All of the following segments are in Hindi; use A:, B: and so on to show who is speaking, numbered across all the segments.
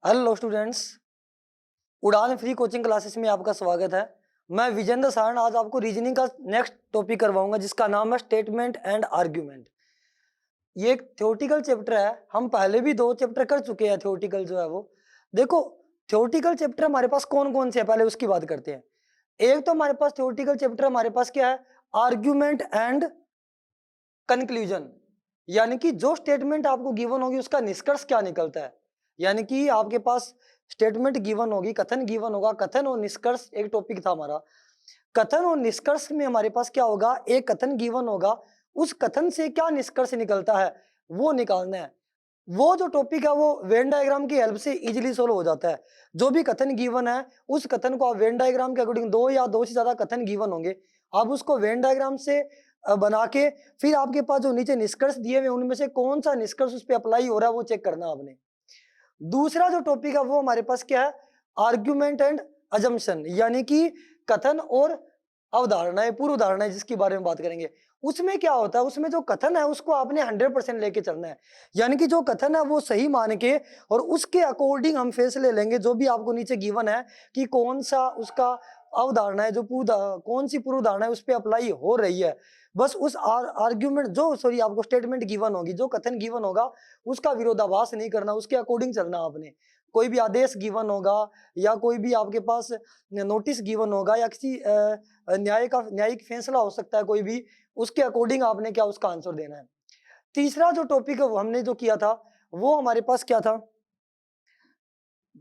A: हेलो स्टूडेंट्स, उड़ान फ्री कोचिंग क्लासेस में आपका स्वागत है। मैं विजेंद्र सारण आज आपको रीजनिंग का नेक्स्ट टॉपिक करवाऊंगा जिसका नाम है स्टेटमेंट एंड आर्ग्यूमेंट। ये एक थ्योरेटिकल चैप्टर है। हम पहले भी 2 चैप्टर कर चुके हैं थ्योरेटिकल जो है वो। देखो, थ्योरेटिकल चैप्टर हमारे पास कौन कौन से है पहले उसकी बात करते हैं। एक तो हमारे पास थ्योरेटिकल चैप्टर हमारे पास क्या है, आर्ग्यूमेंट एंड कंक्लूजन, यानी कि जो स्टेटमेंट आपको गिवन होगी उसका निष्कर्ष क्या निकलता है। यानी कि आपके पास स्टेटमेंट गिवन होगी, कथन गिवन होगा, कथन और निष्कर्ष एक टॉपिक था हमारा। कथन और निष्कर्ष में हमारे पास क्या होगा, एक कथन गिवन होगा, उस कथन से क्या निष्कर्ष निकलता है वो निकालना है। वो जो टॉपिक है वो वेन डायग्राम की हेल्प से इजीली सोल्व हो जाता है। जो भी कथन गिवन है उस कथन को आप वेन डायग्राम के अकॉर्डिंग, 2 या 2 से ज्यादा कथन गिवन होंगे, आप उसको वेन डायग्राम से बना के फिर आपके पास जो नीचे निष्कर्ष दिए हुए उनमें से कौन सा निष्कर्ष उस पर अप्लाई हो रहा है वो चेक करना आपने। दूसरा जो टॉपिक है वो हमारे पास क्या है, आर्ग्यूमेंट एंड अजम्पशन, यानी कि कथन और अवधारणाएं, पूर्व धारणाएं जिसके बारे में बात करेंगे। उसमें क्या होता है, उसमें जो कथन है उसको आपने 100% लेके चलना है। यानी कि जो कथन है वो सही मान के और उसके अकॉर्डिंग हम फैसले लेंगे। जो भी आपको नीचे गिवन है कि कौन सा उसका अवधारणा है, जो कौन सी पूर्व धारणा है उस पर अप्लाई हो रही है, बस उस आर्ग्यूमेंट जो आपको स्टेटमेंट गिवन होगी, जो कथन गिवन होगा उसका विरोधाभास नहीं करना, उसके अकॉर्डिंग चलना आपने। कोई भी आदेश गिवन होगा या कोई भी आपके पास नोटिस गिवन होगा या किसी न्यायिक फैसला हो सकता है कोई भी, उसके अकॉर्डिंग आपने क्या उसका आंसर देना है। तीसरा जो टॉपिक है वो हमने जो किया था वो हमारे पास क्या था,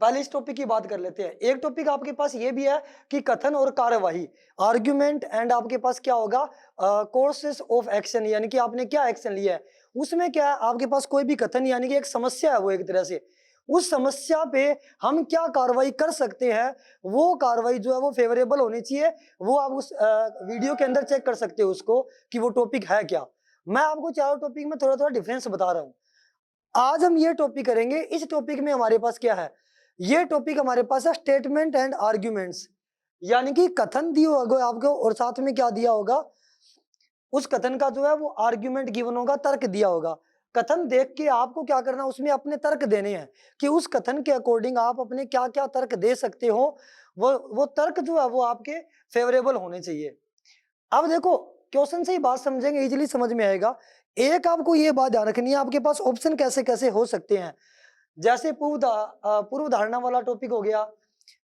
A: पहले इस टॉपिक की बात कर लेते हैं। एक टॉपिक आपके पास ये भी है कि कथन और कार्यवाही, आर्ग्यूमेंट एंड आपके पास क्या होगा, कोर्सेस ऑफ एक्शन, यानी कि आपने क्या एक्शन लिया है। उसमें क्या है, आपके पास कोई भी कथन यानी कि एक समस्या है, वो एक तरह से उस समस्या पे हम क्या कार्रवाई कर सकते हैं, वो कार्रवाई जो है वो फेवरेबल होनी चाहिए। वो आप उस वीडियो के अंदर चेक कर सकते हो उसको कि वो टॉपिक है क्या। मैं आपको चारों टॉपिक में थोड़ा थोड़ा डिफरेंस बता रहा हूँ। आज हम ये टॉपिक करेंगे। इस टॉपिक में हमारे पास क्या है, ये टॉपिक हमारे पास है स्टेटमेंट एंड आर्ग्यूमेंट्स, यानी कि कथन दिया होगा आपको और साथ में क्या दिया होगा, उस कथन का जो है वो आर्ग्यूमेंट गिवन होगा, तर्क दिया होगा। कथन देख के आपको क्या करना, उसमें अपने तर्क देने हैं कि उस कथन के अकॉर्डिंग आप अपने क्या क्या तर्क दे सकते हो। वो तर्क जो है वो आपके फेवरेबल होने चाहिए। अब देखो, क्वेश्चन से ही बात समझेंगे, इजीली समझ में आएगा। एक आपको ये बात ध्यान रखनी है, आपके पास ऑप्शन कैसे कैसे हो सकते हैं। जैसे पूर्व धारणा वाला टॉपिक हो गया,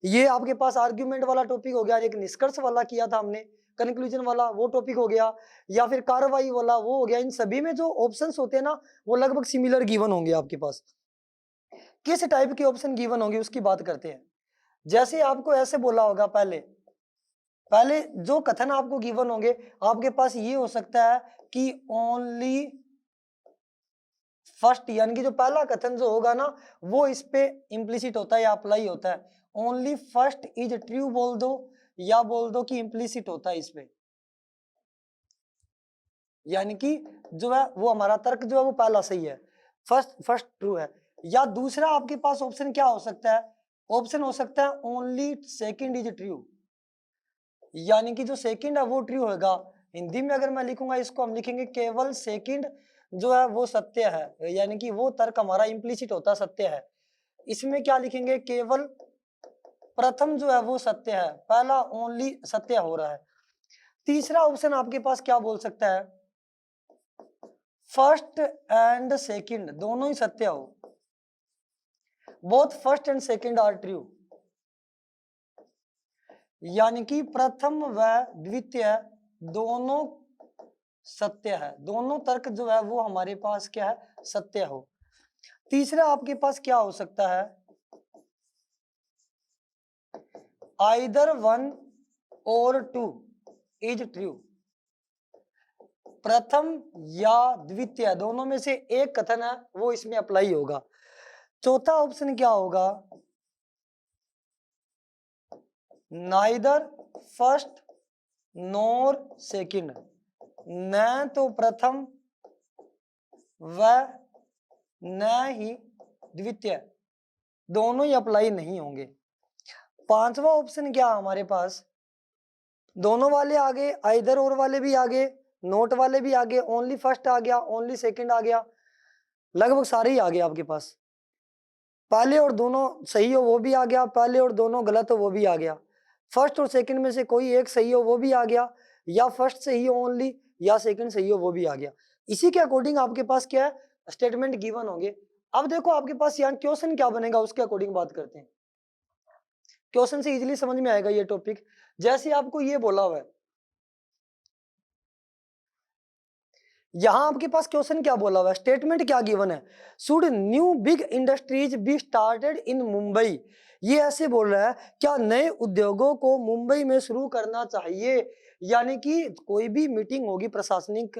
A: ये आपके पास आर्ग्यूमेंट वाला टॉपिक हो गया, एक निष्कर्ष वाला किया था हमने, कंक्लूजन वाला वो टॉपिक हो गया, या फिर कार्रवाई वाला वो हो गया। इन सभी में जो ऑप्शंस होते हैं ना वो लगभग सिमिलर गिवन होंगे आपके पास। किस टाइप के ऑप्शन गिवन होंगे उसकी बात करते हैं। जैसे आपको ऐसे बोला होगा, पहले पहले जो कथन आपको गिवन होंगे आपके पास ये हो सकता है कि ओनली फर्स्ट, यानी कि जो पहला कथन जो होगा ना वो इस पे इम्प्लिसिट होता है या अप्लाई होता है। ओनली फर्स्ट इज ट्रू बोल दो या बोल दो कि इम्प्लिसिट होता है इस पे, यानी कि जो है वो हमारा तर्क जो है वो पहला सही है, फर्स्ट ट्रू है। या दूसरा आपके पास ऑप्शन क्या हो सकता है, ऑप्शन हो सकता है ओनली सेकंड इज ट्रू, यानी कि जो सेकंड है वो ट्रू होगा। हिंदी में अगर मैं लिखूंगा इसको, हम लिखेंगे केवल सेकंड जो है वो सत्य है, यानी कि वो तर्क हमारा इम्प्लिसिट होता सत्य है। इसमें क्या लिखेंगे, केवल प्रथम जो है वो सत्य है, पहला ओनली सत्य हो रहा है। तीसरा ऑप्शन आपके पास क्या बोल सकता है, फर्स्ट एंड सेकंड दोनों ही सत्य हो, both first and second are true, यानी कि प्रथम व द्वितीय दोनों सत्य है, दोनों तर्क जो है वो हमारे पास क्या है, सत्य हो। तीसरा आपके पास क्या हो सकता है, आइदर वन और टू इज ट्रू, प्रथम या द्वितीय दोनों में से एक कथन है वो इसमें अप्लाई होगा। चौथा ऑप्शन क्या होगा, नाइदर फर्स्ट नोर सेकंड, न तो प्रथम व न ही द्वितीय दोनों ही अप्लाई नहीं होंगे। पांचवा ऑप्शन क्या हमारे पास, दोनों वाले आगे, आइदर और वाले भी आगे, नोट वाले भी आगे, ओनली फर्स्ट आ गया, ओनली सेकंड आ गया, लगभग सारे ही आ गए आपके पास। पहले और दोनों सही हो वो भी आ गया, पहले और दोनों गलत हो वो भी आ गया, फर्स्ट और सेकंड में से कोई एक सही हो वो भी आ गया, या फर्स्ट सही हो ओनली या सेकंड सही हो वो भी आ गया। इसी के अकॉर्डिंग आपके पास क्या है, स्टेटमेंट गिवन होंगे। अब देखो आपके पास यहाँ क्वेश्चन क्या बनेगा उसके अकॉर्डिंग बात करते हैं। क्वेश्चन से इजीली समझ में आएगा ये टॉपिक। जैसे आपको ये बोला हुआ है, यहां आपके पास क्वेश्चन क्या बोला हुआ है, स्टेटमेंट क्या गिवन है, should new big industries be started in Mumbai. ये ऐसे बोल रहा है क्या नए उद्योगों को मुंबई में शुरू करना चाहिए। यानी कि कोई भी मीटिंग होगी प्रशासनिक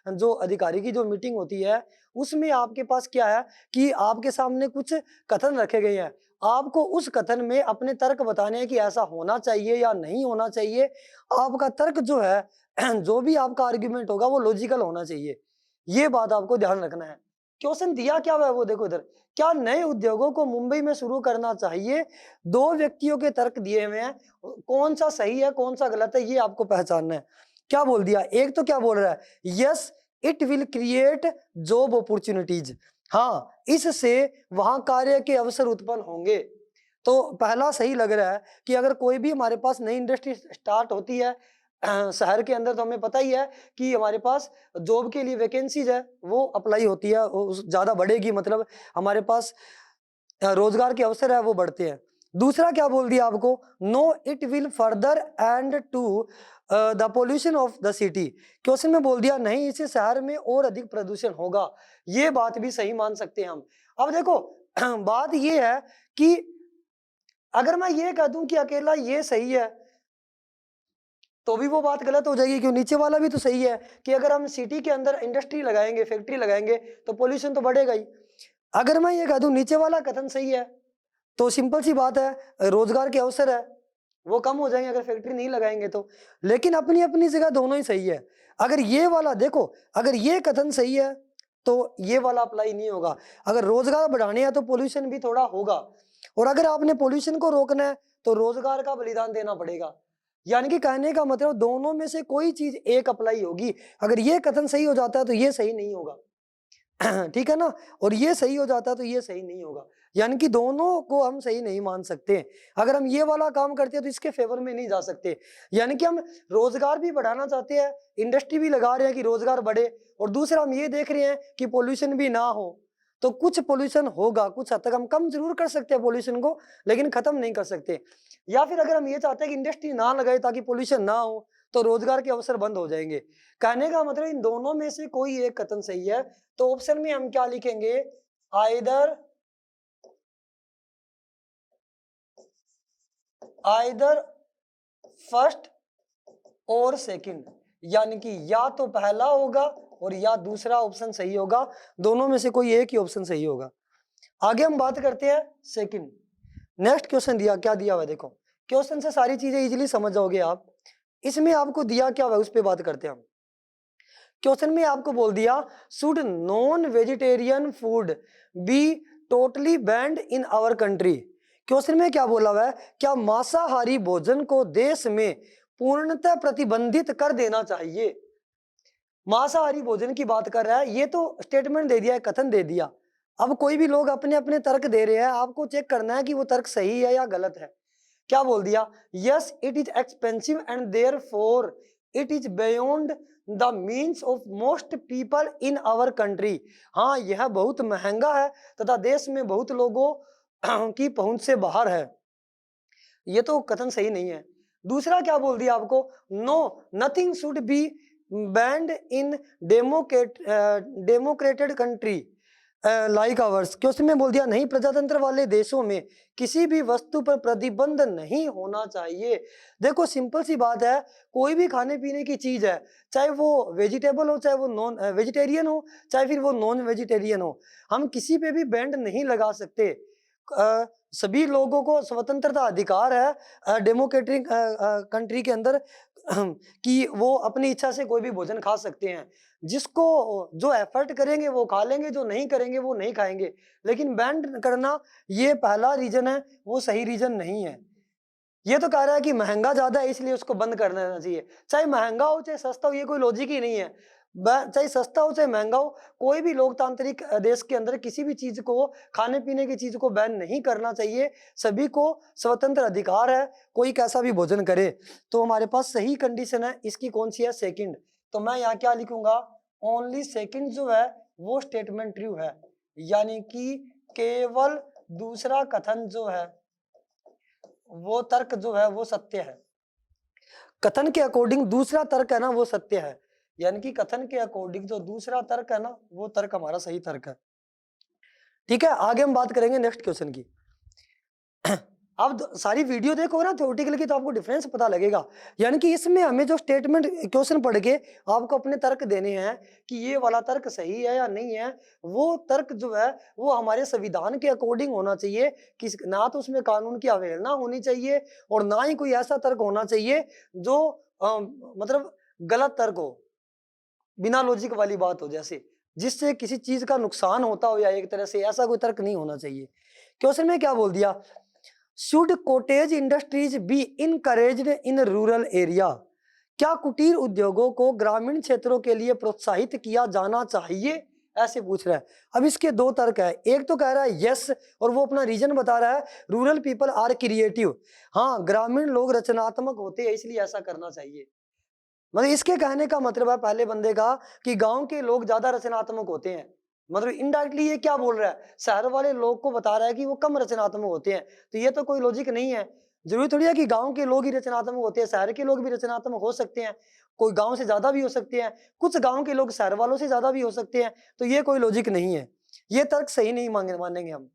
A: जो अधिकारी की जो मीटिंग होती है उसमें आपके पास क्या है कि आपके सामने कुछ कथन रखे गए हैं, आपको उस कथन में अपने तर्क बताने हैं कि ऐसा होना चाहिए या नहीं होना चाहिए। आपका तर्क जो है जो भी आपका आर्ग्यूमेंट होगा वो लॉजिकल होना चाहिए, ये बात आपको ध्यान रखना है। क्वेश्चन दिया क्या हुआ है वो देखो इधर, क्या नए उद्योगों को मुंबई में शुरू करना चाहिए। दो व्यक्तियों के तर्क दिए हुए हैं, कौन सा सही है कौन सा गलत है ये आपको पहचानना है। क्या बोल दिया, एक तो क्या बोल रहा है, yes it will create job opportunities, हाँ इससे वहां कार्य के अवसर उत्पन्न होंगे। तो पहला सही लग रहा है कि अगर कोई भी हमारे पास नई इंडस्ट्री स्टार्ट होती है शहर के अंदर, तो हमें पता ही है कि हमारे पास जॉब के लिए वैकेंसीज है वो अप्लाई होती है, ज्यादा बढ़ेगी, मतलब हमारे पास रोजगार के अवसर है वो बढ़ते हैं। दूसरा क्या बोल दिया आपको, no it will further and to the pollution of the city. Question में बोल दिया नहीं इससे शहर में और अधिक प्रदूषण होगा, ये बात भी सही मान सकते हैं हम। अब देखो बात ये है कि अगर मैं ये कह दूं कि अकेला ये सही है तो भी वो बात गलत हो जाएगी, क्यों, नीचे वाला भी तो सही है कि अगर हम सिटी के अंदर इंडस्ट्री लगाएंगे फैक्ट्री लगाएंगे तो पोल्यूशन तो बढ़ेगा ही। अगर मैं ये कह दूं नीचे वाला कथन सही है तो सिंपल सी बात है रोजगार के अवसर है वो कम हो जाएंगे अगर फैक्ट्री नहीं लगाएंगे तो। लेकिन अपनी अपनी जगह दोनों ही सही है। अगर ये वाला देखो, अगर ये कथन सही है तो ये वाला अप्लाई नहीं होगा, अगर रोजगार बढ़ाने हैं तो पोल्यूशन भी थोड़ा होगा, और अगर आपने पोल्यूशन को रोकना है तो रोजगार का बलिदान देना पड़ेगा। यानी कि कहने का मतलब दोनों में से कोई चीज एक अप्लाई होगी, अगर ये कथन सही हो जाता है तो ये सही नहीं होगा ठीक है ना, और ये सही हो जाता है तो ये सही नहीं होगा, यानी कि दोनों को हम सही नहीं मान सकते। अगर हम ये वाला काम करते हैं तो इसके फेवर में नहीं जा सकते, यानी कि हम रोजगार भी बढ़ाना चाहते हैं, इंडस्ट्री भी लगा रहे हैं कि रोजगार बढ़े, और दूसरा हम ये देख रहे हैं कि पोल्यूशन भी ना हो। तो कुछ पोल्यूशन होगा, कुछ हद तक हम कम जरूर कर सकते हैं पोल्यूशन को, लेकिन खत्म नहीं कर सकते। या फिर अगर हम ये चाहते हैं कि इंडस्ट्री ना लगाए ताकि पोल्यूशन ना हो तो रोजगार के अवसर बंद हो जाएंगे। कहने का मतलब इन दोनों में से कोई एक कथन सही है, तो ऑप्शन में हम क्या लिखेंगे, आइदर फर्स्ट और सेकंड, यानी कि या तो पहला होगा और या दूसरा ऑप्शन सही होगा, दोनों में से कोई एक ही ऑप्शन सही होगा। आगे हम बात करते हैं सेकंड। नेक्स्ट क्वेश्चन दिया, क्या दिया हुआ है देखो, क्वेश्चन से सारी चीजें इजीली समझ जाओगे आप। इसमें आपको दिया क्या हुआ उस पर बात करते हैं हम। क्वेश्चन में आपको बोल दिया should non vegetarian food be totally banned in our country. Question में क्या बोला हुआ है, क्या मांसाहारी भोजन को देश में पूर्णतः प्रतिबंधित कर देना चाहिए। मांसाहारी भोजन की बात कर रहा है, ये तो स्टेटमेंट दे दिया है, कथन दे दिया। अब कोई भी लोग अपने अपने तर्क दे रहे हैं, आपको चेक करना है कि वो तर्क सही है या गलत है। क्या बोल दिया, yes it is expensive and therefore it is beyond the means of most people in our country. हाँ यह बहुत महंगा है तथा देश में बहुत लोगों की पहुंच से बाहर है, ये तो कथन सही नहीं है। दूसरा क्या बोल दिया आपको, no nothing should be banned in democratic country like ours. Question में बोल दिया नहीं प्रजातंत्र वाले देशों में किसी भी वस्तु पर प्रतिबंध नहीं होना चाहिए। देखो सिंपल सी बात है, कोई भी खाने पीने की चीज है, चाहे वो वेजिटेबल हो चाहे वो नॉन वेजिटेरियन हो चाहे फिर वो नॉन वेजिटेरियन हो, हम किसी पे भी बैंड नहीं लगा सकते। सभी लोगों को स्वतंत्रता अधिकार है डेमोक्रेटिक कंट्री के अंदर कि वो अपनी इच्छा से कोई भी भोजन खा सकते हैं। जिसको जो एफर्ट करेंगे वो खा लेंगे, जो नहीं करेंगे वो नहीं खाएंगे। लेकिन बैन करना ये पहला रीजन है, वो सही रीजन नहीं है। ये तो कह रहा है कि महंगा ज्यादा है इसलिए उसको बंद कर देना चाहिए। चाहे महंगा हो चाहे सस्ता हो, ये कोई लॉजिक ही नहीं है। चाहे सस्ता हो चाहे महंगा हो, कोई भी लोकतांत्रिक देश के अंदर किसी भी चीज को, खाने पीने की चीज को बैन नहीं करना चाहिए। सभी को स्वतंत्र अधिकार है, कोई कैसा भी भोजन करे। तो हमारे पास सही कंडीशन है इसकी कौन सी है? सेकंड। तो मैं यहाँ क्या लिखूंगा? ओनली सेकंड जो है वो स्टेटमेंट ट्रू है, यानी कि केवल दूसरा कथन जो है वो तर्क जो है वो सत्य है। कथन के अकॉर्डिंग दूसरा तर्क है ना वो सत्य है, यानी कि कथन के अकॉर्डिंग जो दूसरा तर्क है ना वो तर्क हमारा सही तर्क है। ठीक है, आगे हम बात करेंगे नेक्स्ट क्वेश्चन की। अब सारी वीडियो देखो ना थ्योरेटिकल की, तो आपको डिफरेंस पता लगेगा। यानी कि इसमें हमें जो स्टेटमेंट क्वेश्चन पढ़ के आपको अपने तर्क देने हैं कि ये वाला तर्क सही है या नहीं है। वो तर्क जो है वो हमारे संविधान के अकॉर्डिंग होना चाहिए, कि ना तो उसमें कानून की अवहेलना होनी चाहिए और ना ही कोई ऐसा तर्क होना चाहिए जो मतलब गलत तर्क हो, बिना लॉजिक वाली बात हो, जैसे जिससे किसी चीज का नुकसान होता हो, या एक तरह से ऐसा कोई तर्क नहीं होना चाहिए। क्वेश्चन में क्या बोल दिया? Should cottage industries be encouraged in rural area? क्या कुटीर उद्योगों को ग्रामीण क्षेत्रों के लिए प्रोत्साहित किया जाना चाहिए, ऐसे पूछ रहा है। अब इसके दो तर्क है, एक तो कह रहा है यस और वो अपना रीजन बता रहा है, रूरल पीपल आर क्रिएटिव। हाँ, ग्रामीण लोग रचनात्मक होते हैं इसलिए ऐसा करना चाहिए। मतलब इसके कहने का मतलब है पहले बंदे का कि गांव के लोग ज्यादा रचनात्मक होते हैं। मतलब इनडायरेक्टली ये क्या बोल रहा है? शहर वाले लोग को बता रहा है कि वो कम रचनात्मक होते हैं। तो ये तो कोई लॉजिक नहीं है। जरूरी थोड़ी है कि गांव के लोग ही रचनात्मक होते हैं, शहर के लोग भी रचनात्मक हो सकते हैं, कोई गांव से ज्यादा भी हो सकते हैं, कुछ गांव के लोग शहर वालों से ज्यादा भी हो सकते हैं। तो ये कोई लॉजिक नहीं है, ये तर्क सही नहीं मानेंगे हम।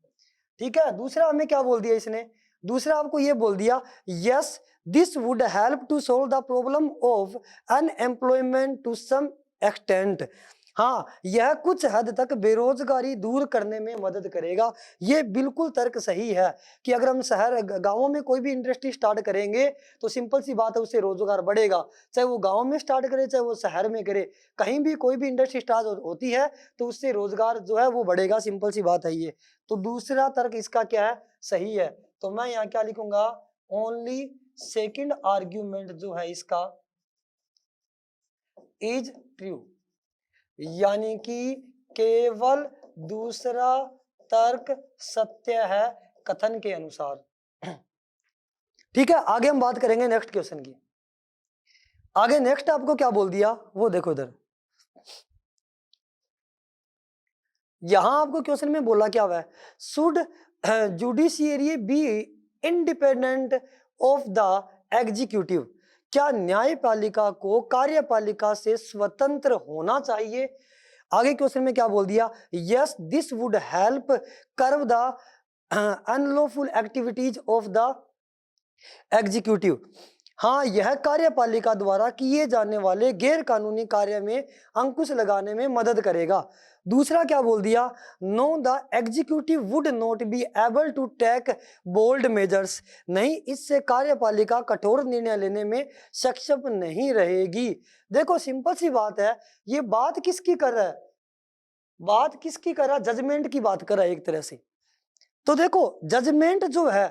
A: ठीक है, दूसरा हमें क्या बोल दिया इसने? दूसरा आपको ये बोल दिया, yes this would help to solve the problem of unemployment to some extent. हाँ, यह कुछ हद तक बेरोजगारी दूर करने में मदद करेगा। ये बिल्कुल तर्क सही है कि अगर हम शहर गांवों में कोई भी इंडस्ट्री स्टार्ट करेंगे तो सिंपल सी बात है उससे रोजगार बढ़ेगा। चाहे वो गांव में स्टार्ट करे चाहे वो शहर में करे, कहीं भी कोई भी इंडस्ट्री स्टार्ट होती है तो उससे रोजगार जो है वो बढ़ेगा, सिंपल सी बात है ये। तो दूसरा तर्क इसका क्या है? सही है। तो मैं यहाँ क्या लिखूंगा? ओनली सेकंड आर्ग्यूमेंट जो है इसका इज ट्रू, यानी कि केवल दूसरा तर्क सत्य है कथन के अनुसार। ठीक है, आगे हम बात करेंगे नेक्स्ट क्वेश्चन की। आगे नेक्स्ट आपको क्या बोल दिया वो देखो इधर। यहां आपको क्वेश्चन में बोला क्या हुआ है? Should judiciary be independent of the executive? क्या न्यायपालिका को कार्यपालिका से स्वतंत्र होना चाहिए? आगे क्वेश्चन में क्या बोल दिया? Yes this would help curve the unlawful activities of the executive. हाँ, यह कार्यपालिका द्वारा किए जाने वाले गैर कानूनी कार्य में अंकुश लगाने में मदद करेगा। दूसरा क्या बोल दिया? No the executive would not be able to take bold measures. नहीं, इससे कार्यपालिका कठोर निर्णय लेने में सक्षम नहीं रहेगी। देखो सिंपल सी बात है, ये बात किसकी कर रहा है? बात किसकी कर रहा है? जजमेंट की बात कर रहा है एक तरह से। तो देखो जजमेंट जो है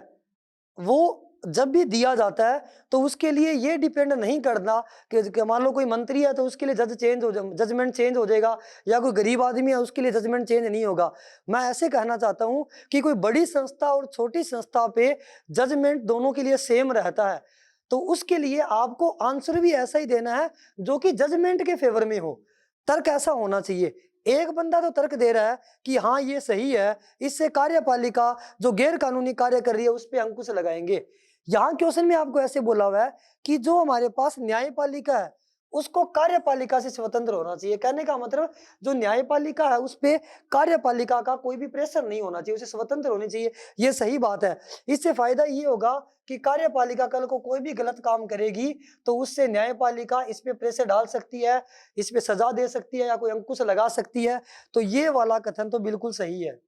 A: वो जब भी दिया जाता है तो उसके लिए ये डिपेंड नहीं करना कि मान लो कोई मंत्री है तो उसके लिए जजमेंट चेंज हो जाएगा, या कोई गरीब आदमी है उसके लिए जजमेंट चेंज नहीं होगा। मैं ऐसे कहना चाहता हूं कि कोई बड़ी संस्था और छोटी संस्था पे जजमेंट दोनों के लिए सेम रहता है, तो उसके लिए आपको आंसर भी ऐसा ही देना है जो कि जजमेंट के फेवर में हो। तर्क ऐसा होना चाहिए। एक बंदा तो तर्क दे रहा है कि हाँ ये सही है, इससे कार्यपालिका जो गैर कानूनी कार्य कर रही है उस पर अंकुश लगाएंगे। यहाँ क्वेश्चन में आपको ऐसे बोला हुआ है कि जो हमारे पास न्यायपालिका है उसको कार्यपालिका से स्वतंत्र होना चाहिए। कहने का मतलब जो न्यायपालिका है उस पे कार्यपालिका का कोई भी प्रेशर नहीं होना चाहिए, उसे स्वतंत्र होनी चाहिए। ये सही बात है। इससे फायदा ये होगा कि कार्यपालिका कल को कोई भी गलत काम करेगी तो उससे न्यायपालिका इस पे प्रेशर डाल सकती है, इस पे सजा दे सकती है या कोई अंकुश लगा सकती है। तो ये वाला कथन तो बिल्कुल सही है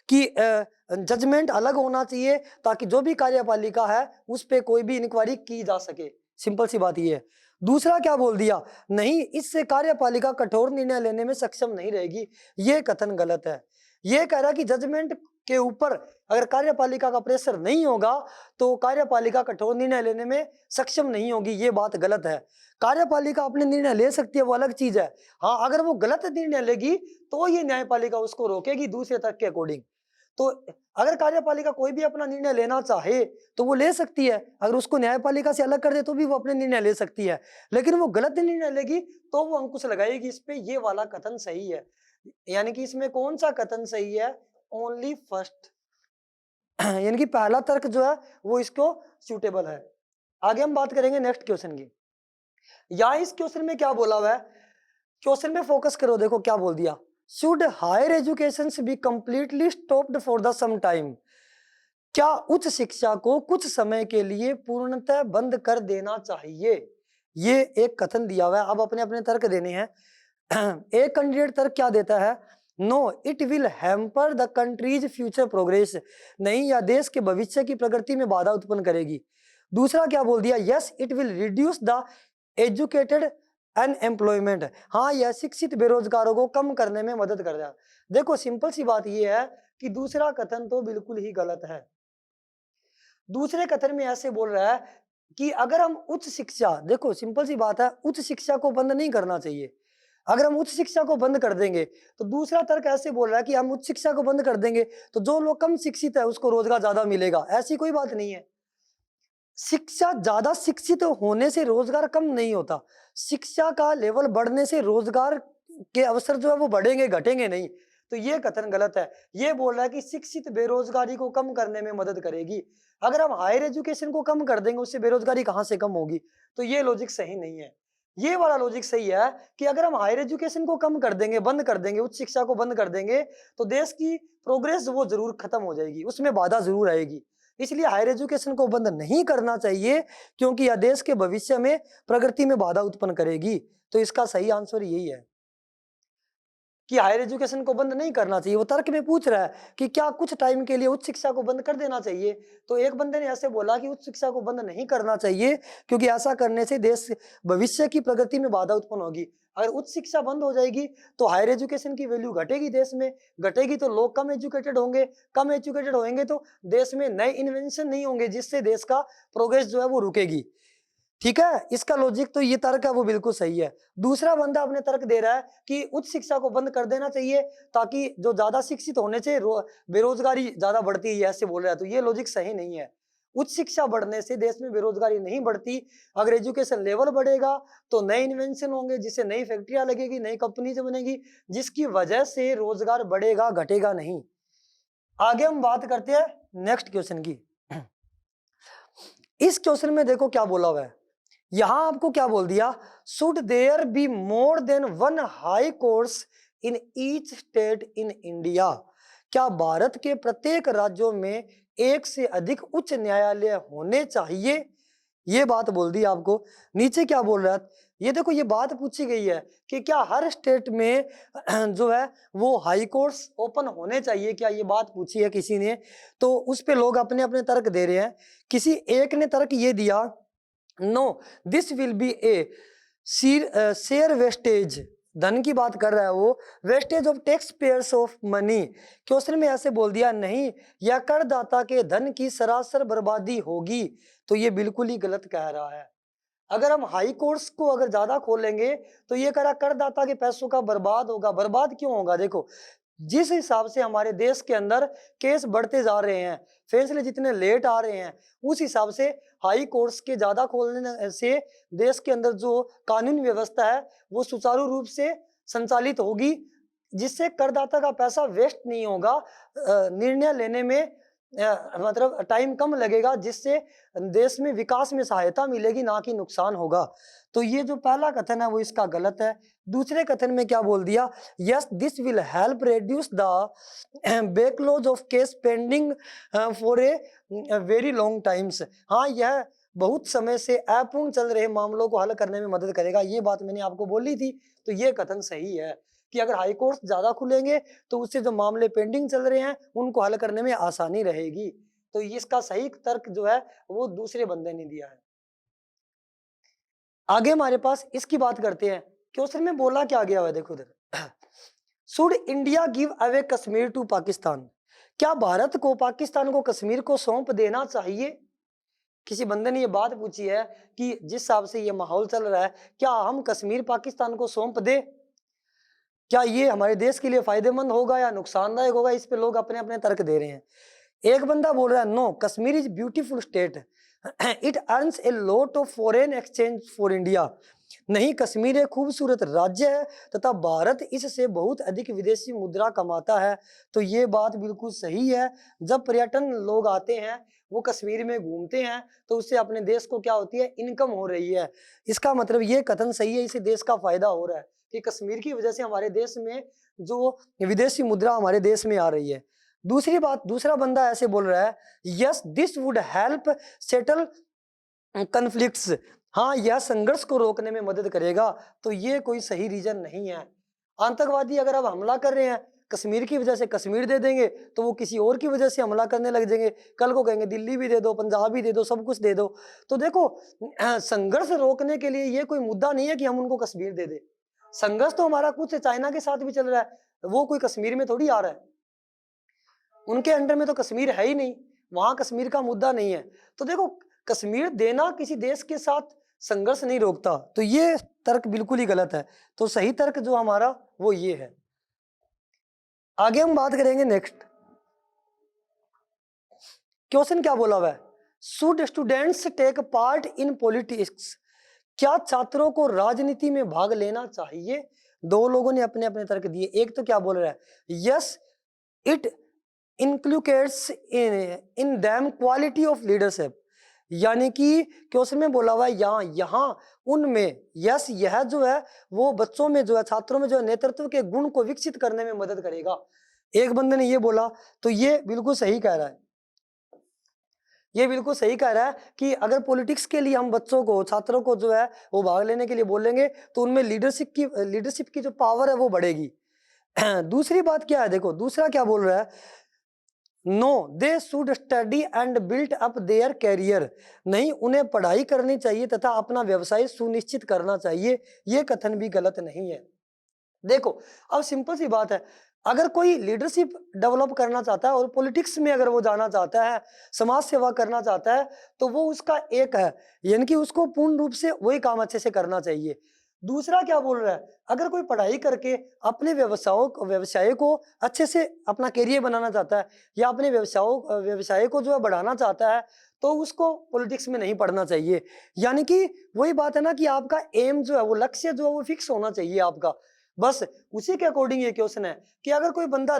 A: कि जजमेंट अलग होना चाहिए ताकि जो भी कार्यपालिका है उस पे कोई भी इंक्वायरी की जा सके। सिंपल सी बात ये है। दूसरा क्या बोल दिया? नहीं, इससे कार्यपालिका कठोर निर्णय लेने में सक्षम नहीं रहेगी। ये कथन गलत है। ये कह रहा है कि जजमेंट के ऊपर अगर कार्यपालिका का प्रेशर नहीं होगा तो कार्यपालिका कठोर निर्णय लेने में सक्षम नहीं होगी। ये बात गलत है। कार्यपालिका अपने निर्णय ले सकती है, वो अलग चीज है। हाँ, अगर वो गलत निर्णय लेगी तो ये न्यायपालिका उसको रोकेगी दूसरे तर्क के अकॉर्डिंग। तो अगर कार्यपालिका कोई भी अपना निर्णय लेना चाहे तो वो ले सकती है, अगर उसको न्यायपालिका से अलग कर दे तो भी वो अपने निर्णय ले सकती है, लेकिन वो गलत निर्णय लेगी तो वो अंकुश लगाएगी इस पे। ये वाला कथन सही है। यानी कि इसमें कौन सा कथन सही है? ओनली फर्स्ट यानी कि पहला तर्क जो है वो इसको सूटेबल है। आगे हम बात करेंगे नेक्स्ट क्वेश्चन की। यहाँ इस क्वेश्चन में क्या बोला हुआ है, क्वेश्चन में फोकस करो, देखो क्या बोल दिया। Should higher education be completely stopped for the some time? क्या उच्च शिक्षा को कुछ समय के लिए पूर्णतः बंद कर देना चाहिए? ये एक कथन दिया हुआ है। अब अपने अपने तर्क देने हैं। एक कैंडिडेट तर्क क्या देता है? No, it will hamper the country's future progress. नहीं, या देश के भविष्य की प्रगति में बाधा उत्पन्न करेगी। दूसरा क्या बोल दिया? Yes, it will reduce the educated unemployment. हाँ, यह शिक्षित बेरोजगारों को कम करने में मदद कर रहा है। देखो सिंपल सी बात यह है कि दूसरा कथन तो बिल्कुल ही गलत है। दूसरे कथन में ऐसे बोल रहा है कि अगर हम उच्च शिक्षा, देखो सिंपल सी बात है, उच्च शिक्षा को बंद नहीं करना चाहिए। अगर हम उच्च शिक्षा को बंद कर देंगे तो दूसरा तर्क ऐसे बोल रहा है कि हम उच्च शिक्षा को बंद कर देंगे तो जो लोग कम शिक्षित है उसको रोजगार ज्यादा मिलेगा। ऐसी कोई बात नहीं है। शिक्षा ज्यादा शिक्षित होने से रोजगार कम नहीं होता। शिक्षा का लेवल बढ़ने से रोजगार के अवसर जो है वो बढ़ेंगे, घटेंगे नहीं। तो ये कथन गलत है। ये बोल रहा है कि शिक्षित बेरोजगारी को कम करने में मदद करेगी। अगर हम हायर एजुकेशन को कम कर देंगे उससे बेरोजगारी कहां से कम होगी? तो ये लॉजिक सही नहीं है। ये वाला लॉजिक सही है कि अगर हम हायर एजुकेशन को कम कर देंगे, बंद कर देंगे, उच्च शिक्षा को बंद कर देंगे तो देश की प्रोग्रेस वो जरूर खत्म हो जाएगी, उसमें बाधा जरूर आएगी। इसलिए हायर एजुकेशन को बंद नहीं करना चाहिए क्योंकि यह देश के भविष्य में प्रगति में बाधा उत्पन्न करेगी। तो इसका सही आंसर यही है कि हायर एजुकेशन को बंद नहीं करना चाहिए। वो तर्क में पूछ रहा है कि क्या कुछ टाइम के लिए उच्च शिक्षा को बंद कर देना चाहिए? तो एक बंदे ने ऐसे बोला कि उच्च शिक्षा को बंद नहीं करना चाहिए क्योंकि ऐसा करने से देश भविष्य की प्रगति में बाधा उत्पन्न होगी। अगर उच्च शिक्षा बंद हो जाएगी तो हायर एजुकेशन की वैल्यू घटेगी, देश में घटेगी तो लोग कम एजुकेटेड होंगे, कम एजुकेटेड होंगे तो देश में नए इन्वेंशन नहीं होंगे जिससे देश का प्रोग्रेस जो है वो रुकेगी। ठीक है, इसका लॉजिक तो ये तर्क है वो बिल्कुल सही है। दूसरा बंदा अपने तर्क दे रहा है कि उच्च शिक्षा को बंद कर देना चाहिए ताकि जो ज्यादा शिक्षित होने से बेरोजगारी ज्यादा बढ़ती है, ऐसे बोल रहा है। तो ये लॉजिक सही नहीं है। उच्च शिक्षा बढ़ने से देश में बेरोजगारी नहीं बढ़ती। अगर एजुकेशन लेवल बढ़ेगा तो नए इन्वेंशन होंगे जिससे नई फैक्ट्रियां लगेगी, नई कंपनीज बनेगी जिसकी वजह से रोजगार बढ़ेगा, घटेगा नहीं। आगे हम बात करते हैं नेक्स्ट क्वेश्चन की। इस क्वेश्चन में देखो क्या बोला हुआ है। यहां आपको क्या बोल दिया? Should there be more than one high courts in each state in India? क्या भारत के प्रत्येक राज्यों में एक से अधिक उच्च न्यायालय होने चाहिए? ये बात बोल दी आपको। नीचे क्या बोल रहा है? ये देखो, ये बात पूछी गई है कि क्या हर स्टेट में जो है वो हाई कोर्ट्स ओपन होने चाहिए, क्या ये बात पूछी है किसी ने? तो उस पे लोग अपने अपने तर्क दे रहे हैं। किसी एक ने तर्क ये दिया, no this will be a sheer wastage. धन की बात कर रहा है वो, wastage of tax payers of money. Question में ऐसे बोल दिया, नहीं, यह करदाता के धन की सरासर बर्बादी होगी। तो ये बिल्कुल ही गलत कह रहा है। अगर हम हाई कोर्ट्स को अगर ज्यादा खोलेंगे तो ये कह रहा करदाता के पैसों का बर्बाद होगा। बर्बाद क्यों होगा? देखो, जिस हिसाब से हमारे देश के अंदर केस बढ़ते जा रहे हैं, फैसले जितने लेट आ रहे हैं, उस हिसाब से हाई कोर्ट्स के ज्यादा खोलने से देश के अंदर जो कानून व्यवस्था है वो सुचारू रूप से संचालित होगी, जिससे करदाता का पैसा वेस्ट नहीं होगा, निर्णय लेने में मतलब टाइम कम लगेगा, जिससे देश में विकास में सहायता मिलेगी, ना कि नुकसान होगा। तो ये जो पहला कथन है वो इसका गलत है। दूसरे कथन में क्या बोल दिया? Yes this will help reduce the backlog of case pending for a very long times. हाँ, यह बहुत समय से अपूर्ण चल रहे मामलों को हल करने में मदद करेगा। ये बात मैंने आपको बोली थी। तो ये कथन सही है कि अगर हाई कोर्ट ज्यादा खुलेंगे तो उससे जो मामले पेंडिंग चल रहे हैं उनको हल करने में आसानी रहेगी। तो इसका सही तर्क जो है वो दूसरे बंदे ने दिया है। आगे हमारे पास इसकी बात करते हैं। क्वेश्चन में बोला क्या गया हुआ है, देखो इधर, should India give away Kashmir to Pakistan? क्या भारत को पाकिस्तान को कश्मीर को सौंप देना चाहिए? किसी बंदे ने ये बात पूछी है कि जिस हिसाब से ये माहौल चल रहा है, क्या हम कश्मीर पाकिस्तान को सौंप दे? क्या ये हमारे देश के लिए फायदेमंद होगा या नुकसानदायक होगा? इस पे लोग अपने अपने तर्क दे रहे हैं। एक बंदा बोल रहा है no, Kashmir is beautiful state, it earns a lot of foreign exchange for India. नहीं, कश्मीर एक खूबसूरत राज्य है तथा भारत इससे बहुत अधिक विदेशी मुद्रा कमाता है। तो ये बात बिल्कुल सही है। जब पर्यटन लोग आते हैं, वो कश्मीर में घूमते हैं, तो उससे अपने देश को क्या होती है, इनकम हो रही है। इसका मतलब ये कथन सही है, इसे देश का फायदा हो रहा है कि कश्मीर की वजह से हमारे देश में जो विदेशी मुद्रा हमारे देश में आ रही है। दूसरी बात, दूसरा बंदा ऐसे बोल रहा है, yes this would help settle conflicts. हाँ, यह संघर्ष को रोकने में मदद करेगा। तो ये कोई सही रीजन नहीं है। आतंकवादी अगर अब हमला कर रहे हैं, कश्मीर की वजह से कश्मीर दे देंगे, तो वो किसी और की वजह से हमला करने लग जाएंगे। कल को कहेंगे दिल्ली भी दे दो, पंजाब भी दे दो, सब कुछ दे दो। तो देखो, संघर्ष रोकने के लिए ये कोई मुद्दा नहीं है कि हम उनको कश्मीर दे दे। संघर्ष तो हमारा कुछ चाइना के साथ भी चल रहा है, वो कोई कश्मीर में थोड़ी आ रहा है। उनके अंडर में तो कश्मीर है ही नहीं, वहां कश्मीर का मुद्दा नहीं है। तो देखो, कश्मीर देना किसी देश के साथ संघर्ष नहीं रोकता। तो ये तर्क बिल्कुल ही गलत है। तो सही तर्क जो हमारा वो ये है। आगे हम बात करेंगे नेक्स्ट क्वेश्चन। क्या बोला हुआ है, should students take part in politics? क्या छात्रों को राजनीति में भाग लेना चाहिए? दो लोगों ने अपने अपने तर्क दिए। एक तो क्या बोल रहा है, yes it inculcates in them quality of leadership. यानी कि क्वेश्चन में बोला हुआ है यहाँ उनमें, यस यह जो है वो बच्चों में जो है, छात्रों में जो है, नेतृत्व के गुण को विकसित करने में मदद करेगा। एक बंदे ने ये बोला, तो ये बिल्कुल सही कह रहा है। ये बिल्कुल सही कह रहा है कि अगर पॉलिटिक्स के लिए हम बच्चों को, छात्रों को जो है वो भाग लेने के लिए बोलेंगे, तो उनमें लीडरशिप की जो पावर है वो बढ़ेगी। दूसरी बात क्या है, देखो दूसरा क्या बोल रहा है, no they should study and build up their career. नहीं, उन्हें पढ़ाई करनी चाहिए तथा अपना व्यवसाय सुनिश्चित करना चाहिए। ये कथन भी गलत नहीं है। देखो, अब सिंपल सी बात है, अगर कोई लीडरशिप डेवलप करना चाहता है और पॉलिटिक्स में अगर वो जाना चाहता है, समाज सेवा करना चाहता है, तो वो उसका एक है, यानी कि उसको पूर्ण रूप से वही काम अच्छे से करना चाहिए। दूसरा क्या बोल रहा है, अगर कोई पढ़ाई करके अपने व्यवसाय को अच्छे से अपना करियर बनाना चाहता है या अपने व्यवसाय को जो है बढ़ाना चाहता है, तो उसको पॉलिटिक्स में नहीं पढ़ना चाहिए। यानी कि वही बात है ना कि आपका एम जो है, वो लक्ष्य जो है वो फिक्स होना चाहिए आपका। बस उसी के अकॉर्डिंग ये क्वेश्चन है कि अगर कोई बंदा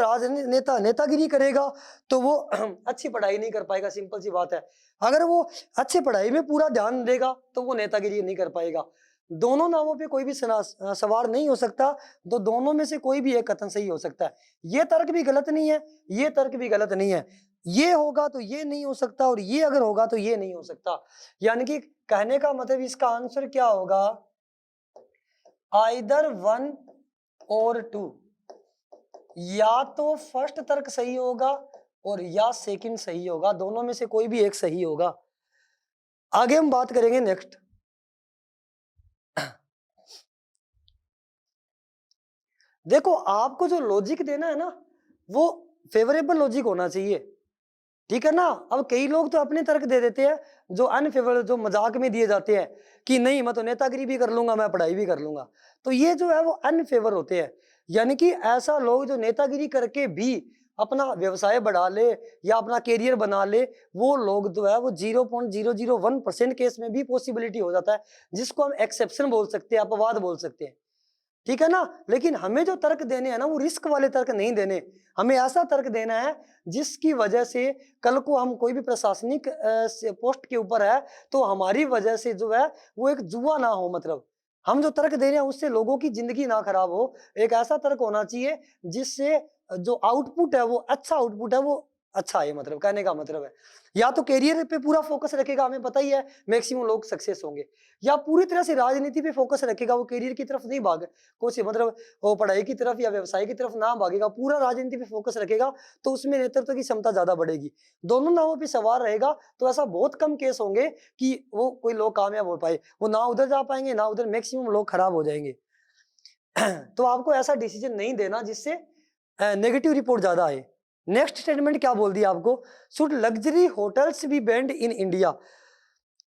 A: नेतागिरी करेगा, तो वो अच्छी पढ़ाई नहीं कर पाएगा। सिंपल सी बात है। अगर वो अच्छी पढ़ाई में पूरा ध्यान देगा, तो वो नेतागिरी नहीं कर पाएगा। दोनों नावों पे कोई भी सवार नहीं हो सकता। तो दोनों में से कोई भी एक कथन सही हो सकता है। ये तर्क भी गलत नहीं है, ये तर्क भी गलत नहीं है। ये होगा तो ये नहीं हो सकता, और ये अगर होगा तो ये नहीं हो सकता। यानी कि कहने का मतलब इसका आंसर क्या होगा, आइदर वन और टू। या तो फर्स्ट तर्क सही होगा और या सेकंड सही होगा, दोनों में से कोई भी एक सही होगा। आगे हम बात करेंगे नेक्स्ट। देखो, आपको जो लॉजिक देना है ना, वो फेवरेबल लॉजिक होना चाहिए, ठीक है ना। अब कई लोग तो अपने तर्क दे देते हैं जो अनफेवरेबल, जो मजाक में दिए जाते हैं कि नहीं मैं तो नेतागिरी भी कर लूंगा, मैं पढ़ाई भी कर लूंगा। तो ये जो है वो अनफेवर होते हैं। यानी कि ऐसा लोग जो नेतागिरी करके भी अपना व्यवसाय बढ़ा ले या अपना कैरियर बना ले, वो लोग जो है वो 0.001% केस में भी पॉसिबिलिटी हो जाता है, जिसको हम एक्सेप्शन बोल सकते हैं, अपवाद बोल सकते हैं, ठीक है ना। लेकिन हमें जो तर्क देने हैं ना, वो रिस्क वाले तर्क नहीं देने। हमें ऐसा तर्क देना है जिसकी वजह से कल को हम कोई भी प्रशासनिक पोस्ट के ऊपर है, तो हमारी वजह से जो है वो एक जुआ ना हो। मतलब हम जो तर्क दे रहे हैं उससे लोगों की जिंदगी ना खराब हो। एक ऐसा तर्क होना चाहिए जिससे जो आउटपुट है वो अच्छा आउटपुट है, वो अच्छा है। मतलब कहने का मतलब है, या तो कैरियर पे पूरा फोकस रखेगा, हमें पता ही है मैक्सिमम लोग सक्सेस होंगे, या पूरी तरह से राजनीति पे फोकस रखेगा, वो कैरियर की तरफ नहीं भागे, कुछ मतलब वो पढ़ाई की तरफ या व्यवसाय की तरफ ना भागेगा, पूरा राजनीति पे फोकस रखेगा, तो उसमें नेतृत्व की क्षमता ज्यादा बढ़ेगी। दोनों नावों पे सवार रहेगा तो ऐसा बहुत कम केस होंगे कि वो कोई लोग कामयाब हो पाए। वो ना उधर जा पाएंगे ना उधर, मैक्सिमम लोग खराब हो जाएंगे। तो आपको ऐसा डिसीजन नहीं देना जिससे नेगेटिव रिपोर्ट ज्यादा आए। नेक्स्ट स्टेटमेंट क्या बोल दिया आपको, should luxury hotels be banned in India,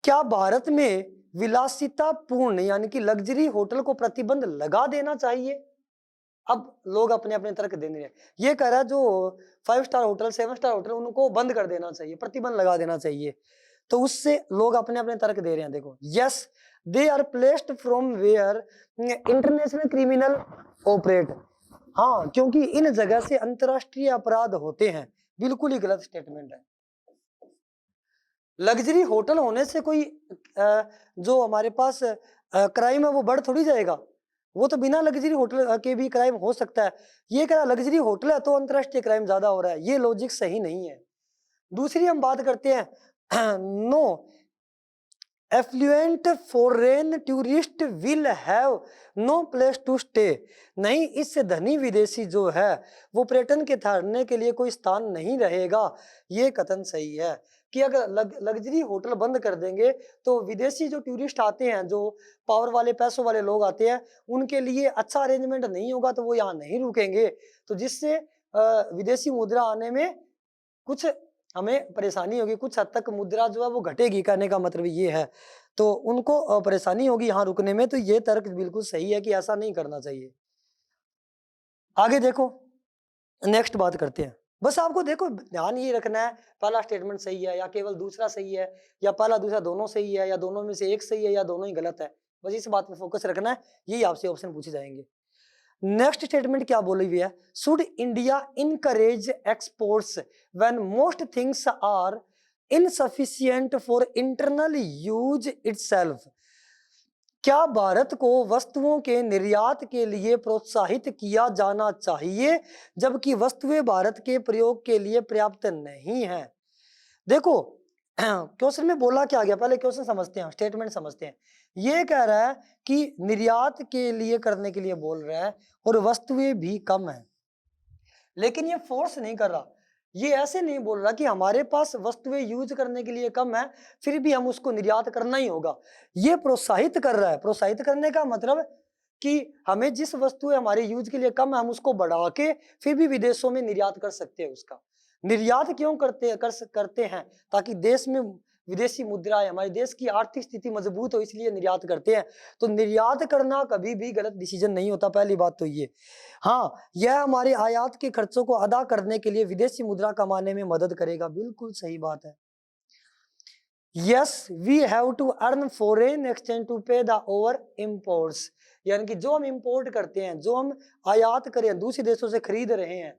A: क्या भारत में विलासितापूर्ण यानी कि लग्जरी होटल को प्रतिबंध लगा देना चाहिए। अब लोग अपने अपने तर्क दे नहीं रहे, ये कह रहा है जो 5 स्टार होटल 7 स्टार होटल उनको बंद कर देना चाहिए, प्रतिबंध लगा देना चाहिए। तो उससे लोग अपने अपने तर्क दे रहे हैं। देखो, yes they are placed from where international criminal operate, हाँ क्योंकि इन जगह से अंतरराष्ट्रीय अपराध होते हैं। बिल्कुल ही गलत स्टेटमेंट है। लग्जरी होटल होने से कोई जो हमारे पास क्राइम है वो बढ़ थोड़ी जाएगा, वो तो बिना लग्जरी होटल के भी क्राइम हो सकता है। ये कह रहा लग्जरी होटल है तो अंतरराष्ट्रीय क्राइम ज्यादा हो रहा है, ये लॉजिक सही नहीं है। दूसरी हम बात करते हैं, no affluent foreign tourist will have no place to stay, नहीं इससे धनी विदेशी जो है वो पर्यटन के ठहरने के लिए कोई स्थान नहीं रहेगा। ये कथन सही है कि अगर लग्जरी होटल बंद कर देंगे तो विदेशी जो टूरिस्ट आते हैं, जो पावर वाले पैसों वाले लोग आते हैं, उनके लिए अच्छा अरेंजमेंट नहीं होगा तो वो यहाँ नहीं रुकेंगे, तो जिससे विदेशी मुद्रा आने में कुछ हमें परेशानी होगी, कुछ हद तक मुद्रा जो है वो घटेगी, कहने का मतलब ये है। तो उनको परेशानी होगी यहाँ रुकने में, तो ये तर्क बिल्कुल सही है कि ऐसा नहीं करना चाहिए। आगे देखो, नेक्स्ट बात करते हैं। बस आपको देखो ध्यान ये रखना है पहला स्टेटमेंट सही है या केवल दूसरा सही है, या पहला दूसरा दोनों सही है, या दोनों में से एक सही है, या दोनों ही गलत है। बस इस बात पे फोकस रखना है, यही आपसे ऑप्शन पूछे जाएंगे। नेक्स्ट स्टेटमेंट क्या बोली हुई है, should India encourage exports when most things are insufficient for internal use itself, क्या भारत को वस्तुओं के निर्यात के लिए प्रोत्साहित किया जाना चाहिए जबकि वस्तुएं भारत के प्रयोग के लिए पर्याप्त नहीं है। देखो क्वेश्चन में बोला क्या गया, पहले क्वेश्चन समझते हैं, स्टेटमेंट समझते हैं। ये कह रहा है कि निर्यात के लिए करने के लिए बोल रहा है और वस्तुएं भी कम है, लेकिन ये फोर्स नहीं कर रहा, ये ऐसे नहीं बोल रहा कि हमारे पास वस्तुएं यूज करने के लिए कम है फिर भी हम उसको निर्यात करना ही होगा। ये प्रोत्साहित कर रहा है। प्रोत्साहित करने का मतलब कि हमें जिस वस्तुएं हमारे यूज के लिए कम है हम उसको बढ़ा के फिर भी विदेशों में निर्यात कर सकते हैं। उसका निर्यात क्यों करते हैं, ताकि देश में विदेशी मुद्रा है, हमारे देश की आर्थिक स्थिति मजबूत हो, इसलिए निर्यात करते हैं। तो निर्यात करना कभी भी गलत डिसीजन नहीं होता, पहली बात तो ये। हाँ, यह हमारे आयात के खर्चों को अदा करने के लिए विदेशी मुद्रा कमाने में मदद करेगा, बिल्कुल सही बात है। Yes we have to earn foreign exchange to pay the over imports, यानी कि जो हम इंपोर्ट करते हैं, जो हम आयात करें, दूसरे देशों से खरीद रहे हैं,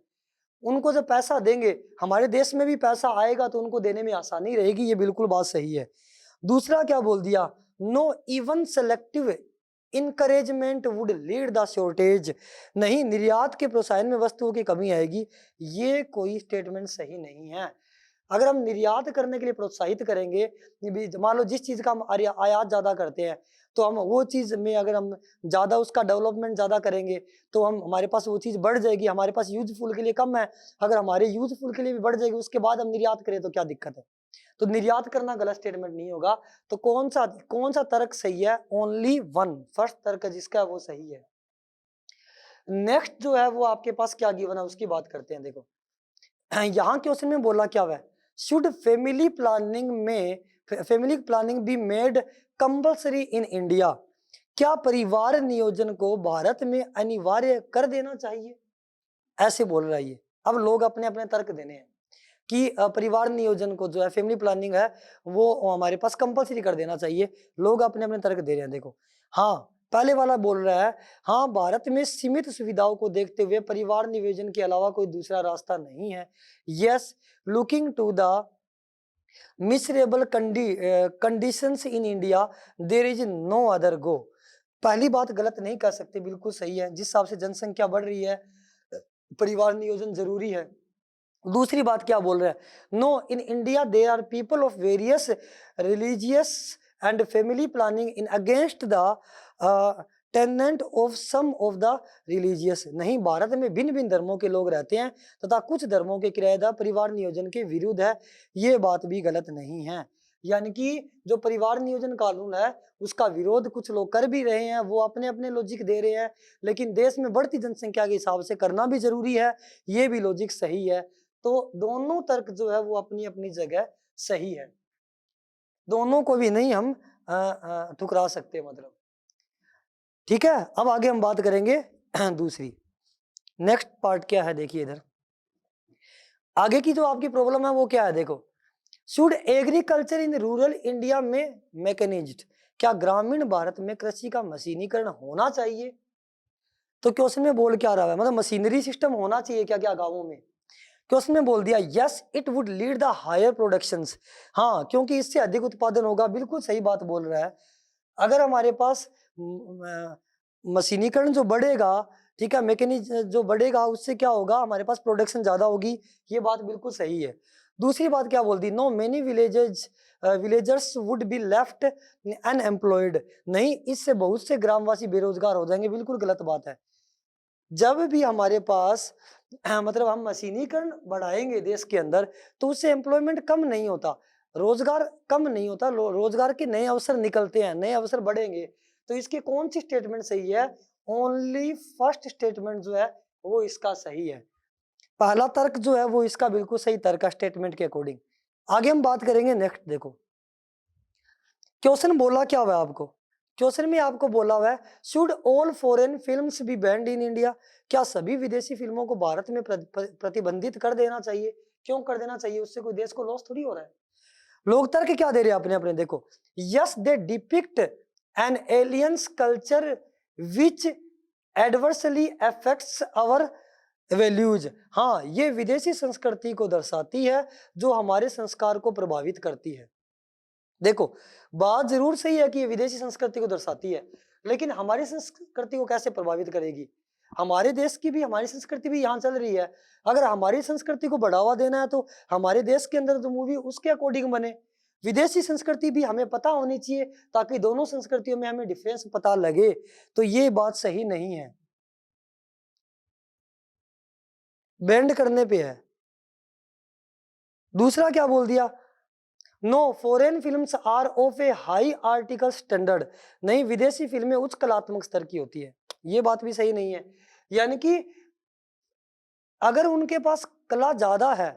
A: उनको जब पैसा देंगे हमारे देश में भी पैसा आएगा तो उनको देने में आसानी रहेगी। ये बिल्कुल बात सही है। दूसरा क्या बोल दिया, no even selective encouragement would lead the shortage, नहीं निर्यात के प्रोत्साहन में वस्तुओं की कमी आएगी। ये कोई स्टेटमेंट सही नहीं है। अगर हम निर्यात करने के लिए प्रोत्साहित करेंगे, मान लो जिस चीज का हम आयात ज्यादा करते हैं तो हम वो चीज में अगर हम ज्यादा उसका डेवलपमेंट ज्यादा करेंगे तो हम हमारे पास वो चीज बढ़ जाएगी। हमारे पास यूजफुल के लिए कम है, अगर हमारे यूजफुल के लिए भी बढ़ जाएगी उसके बाद हम निर्यात करें तो क्या दिक्कत है। तो निर्यात करना गलत स्टेटमेंट नहीं होगा। तो कौन सा तर्क सही है, ओनली वन, फर्स्ट तर्क जिसका है वो सही है। नेक्स्ट जो है वो आपके पास क्या गिवन है उसकी बात करते हैं। देखो यहाँ क्वेश्चन में बोला क्या हुआ है, should family planning be made compulsory in India, क्या परिवार नियोजन को भारत में अनिवार्य कर देना चाहिए, ऐसे बोल रहा है ये। अब लोग अपने अपने तर्क देने हैं कि परिवार नियोजन को जो है फैमिली प्लानिंग है वो हमारे पास कंपल्सरी कर देना चाहिए। लोग अपने अपने तर्क दे रहे हैं। देखो हाँ, पहले वाला बोल रहा है हाँ भारत में सीमित सुविधाओं को देखते हुए परिवार नियोजन के अलावा कोई दूसरा रास्ता नहीं है। Yes looking to the miserable conditions in India there is no other go, पहली बात गलत नहीं कर सकते, बिल्कुल सही है। जिस हिसाब से जनसंख्या बढ़ रही है परिवार नियोजन जरूरी है। दूसरी बात क्या बोल रहा है, no in India there are people of various religious and family planning in against the tenet of some of the religious, नहीं भारत में भिन्न भिन्न धर्मों के लोग रहते हैं तथा कुछ धर्मों के किराएदार परिवार नियोजन के विरुद्ध है। ये बात भी गलत नहीं है, यानी कि जो परिवार नियोजन कानून है उसका विरोध कुछ लोग कर भी रहे हैं, वो अपने अपने लॉजिक दे रहे हैं, लेकिन देश में बढ़ती जनसंख्या के हिसाब से करना भी जरूरी है, ये भी लॉजिक सही है। तो दोनों तर्क जो है वो अपनी अपनी जगह सही है, दोनों को भी नहीं हम ठुकरा सकते मतलब। ठीक है, अब आगे हम बात करेंगे दूसरी, नेक्स्ट पार्ट क्या है, देखिए इधर आगे की जो आपकी प्रॉब्लम है वो क्या है, देखो, should agriculture in rural India में मैकेनाइज्ड, क्या ग्रामीण भारत में कृषि का मशीनीकरण होना चाहिए? तो क्वेश्चन में बोल क्या रहा है, मतलब मशीनरी सिस्टम होना चाहिए क्या क्या गांवों में? क्वेश्चन में बोल दिया yes it would lead the higher productions, हाँ क्योंकि इससे अधिक उत्पादन होगा, बिल्कुल सही बात बोल रहा है। अगर हमारे पास मशीनीकरण जो बढ़ेगा, ठीक है, मैकेनिज जो बढ़ेगा, उससे क्या होगा, हमारे पास प्रोडक्शन ज्यादा होगी, ये बात बिल्कुल सही है। दूसरी बात क्या बोल दी, no many villagers would be left unemployed, नहीं इससे बहुत से ग्रामवासी बेरोजगार हो जाएंगे, बिल्कुल गलत बात है। जब भी हमारे पास मतलब हम मशीनीकरण बढ़ाएंगे देश के अंदर, तो उससे एम्प्लॉयमेंट कम नहीं होता, रोजगार कम नहीं होता, रोजगार के नए अवसर निकलते हैं, नए अवसर बढ़ेंगे। तो इसकी कौन सी स्टेटमेंट सही है? ओनली फर्स्ट स्टेटमेंट जो है वो इसका सही है, पहला तर्क जो है वो इसका बिल्कुल सही तर्क है स्टेटमेंट के अकॉर्डिंग। आगे हम बात करेंगे नेक्स्ट, देखो क्वेश्चन बोला क्या हुआ है आपको, क्वेश्चन में आपको बोला हुआ है should all foreign films be banned in India, क्या सभी विदेशी फिल्मों को भारत में प्रतिबंधित कर देना चाहिए? क्यों कर देना चाहिए, उससे कोई देश को लॉस थोड़ी हो रहा है। लोग तर्क क्या दे रहे हैं अपने अपने, देखो, yes they depict an aliens culture which adversely affects our values, हाँ ये विदेशी संस्कृति को दर्शाती है जो हमारे संस्कार को प्रभावित करती है। देखो बात जरूर सही है कि ये विदेशी संस्कृति को दर्शाती है, लेकिन हमारी संस्कृति को कैसे प्रभावित करेगी? हमारे देश की भी, हमारी संस्कृति भी यहाँ चल रही है, अगर हमारी संस्कृति को बढ़ावा देना है तो हमारे देश के अंदर जो मूवी उसके अकॉर्डिंग बने, विदेशी संस्कृति भी हमें पता होनी चाहिए ताकि दोनों संस्कृतियों में हमें डिफरेंस पता लगे। तो ये बात सही नहीं है, बैंड करने पे है। दूसरा क्या बोल दिया, no foreign films are of a high article standard, नहीं विदेशी फिल्में उच्च कलात्मक स्तर की होती है, ये बात भी सही नहीं है। यानी कि अगर उनके पास कला ज्यादा है,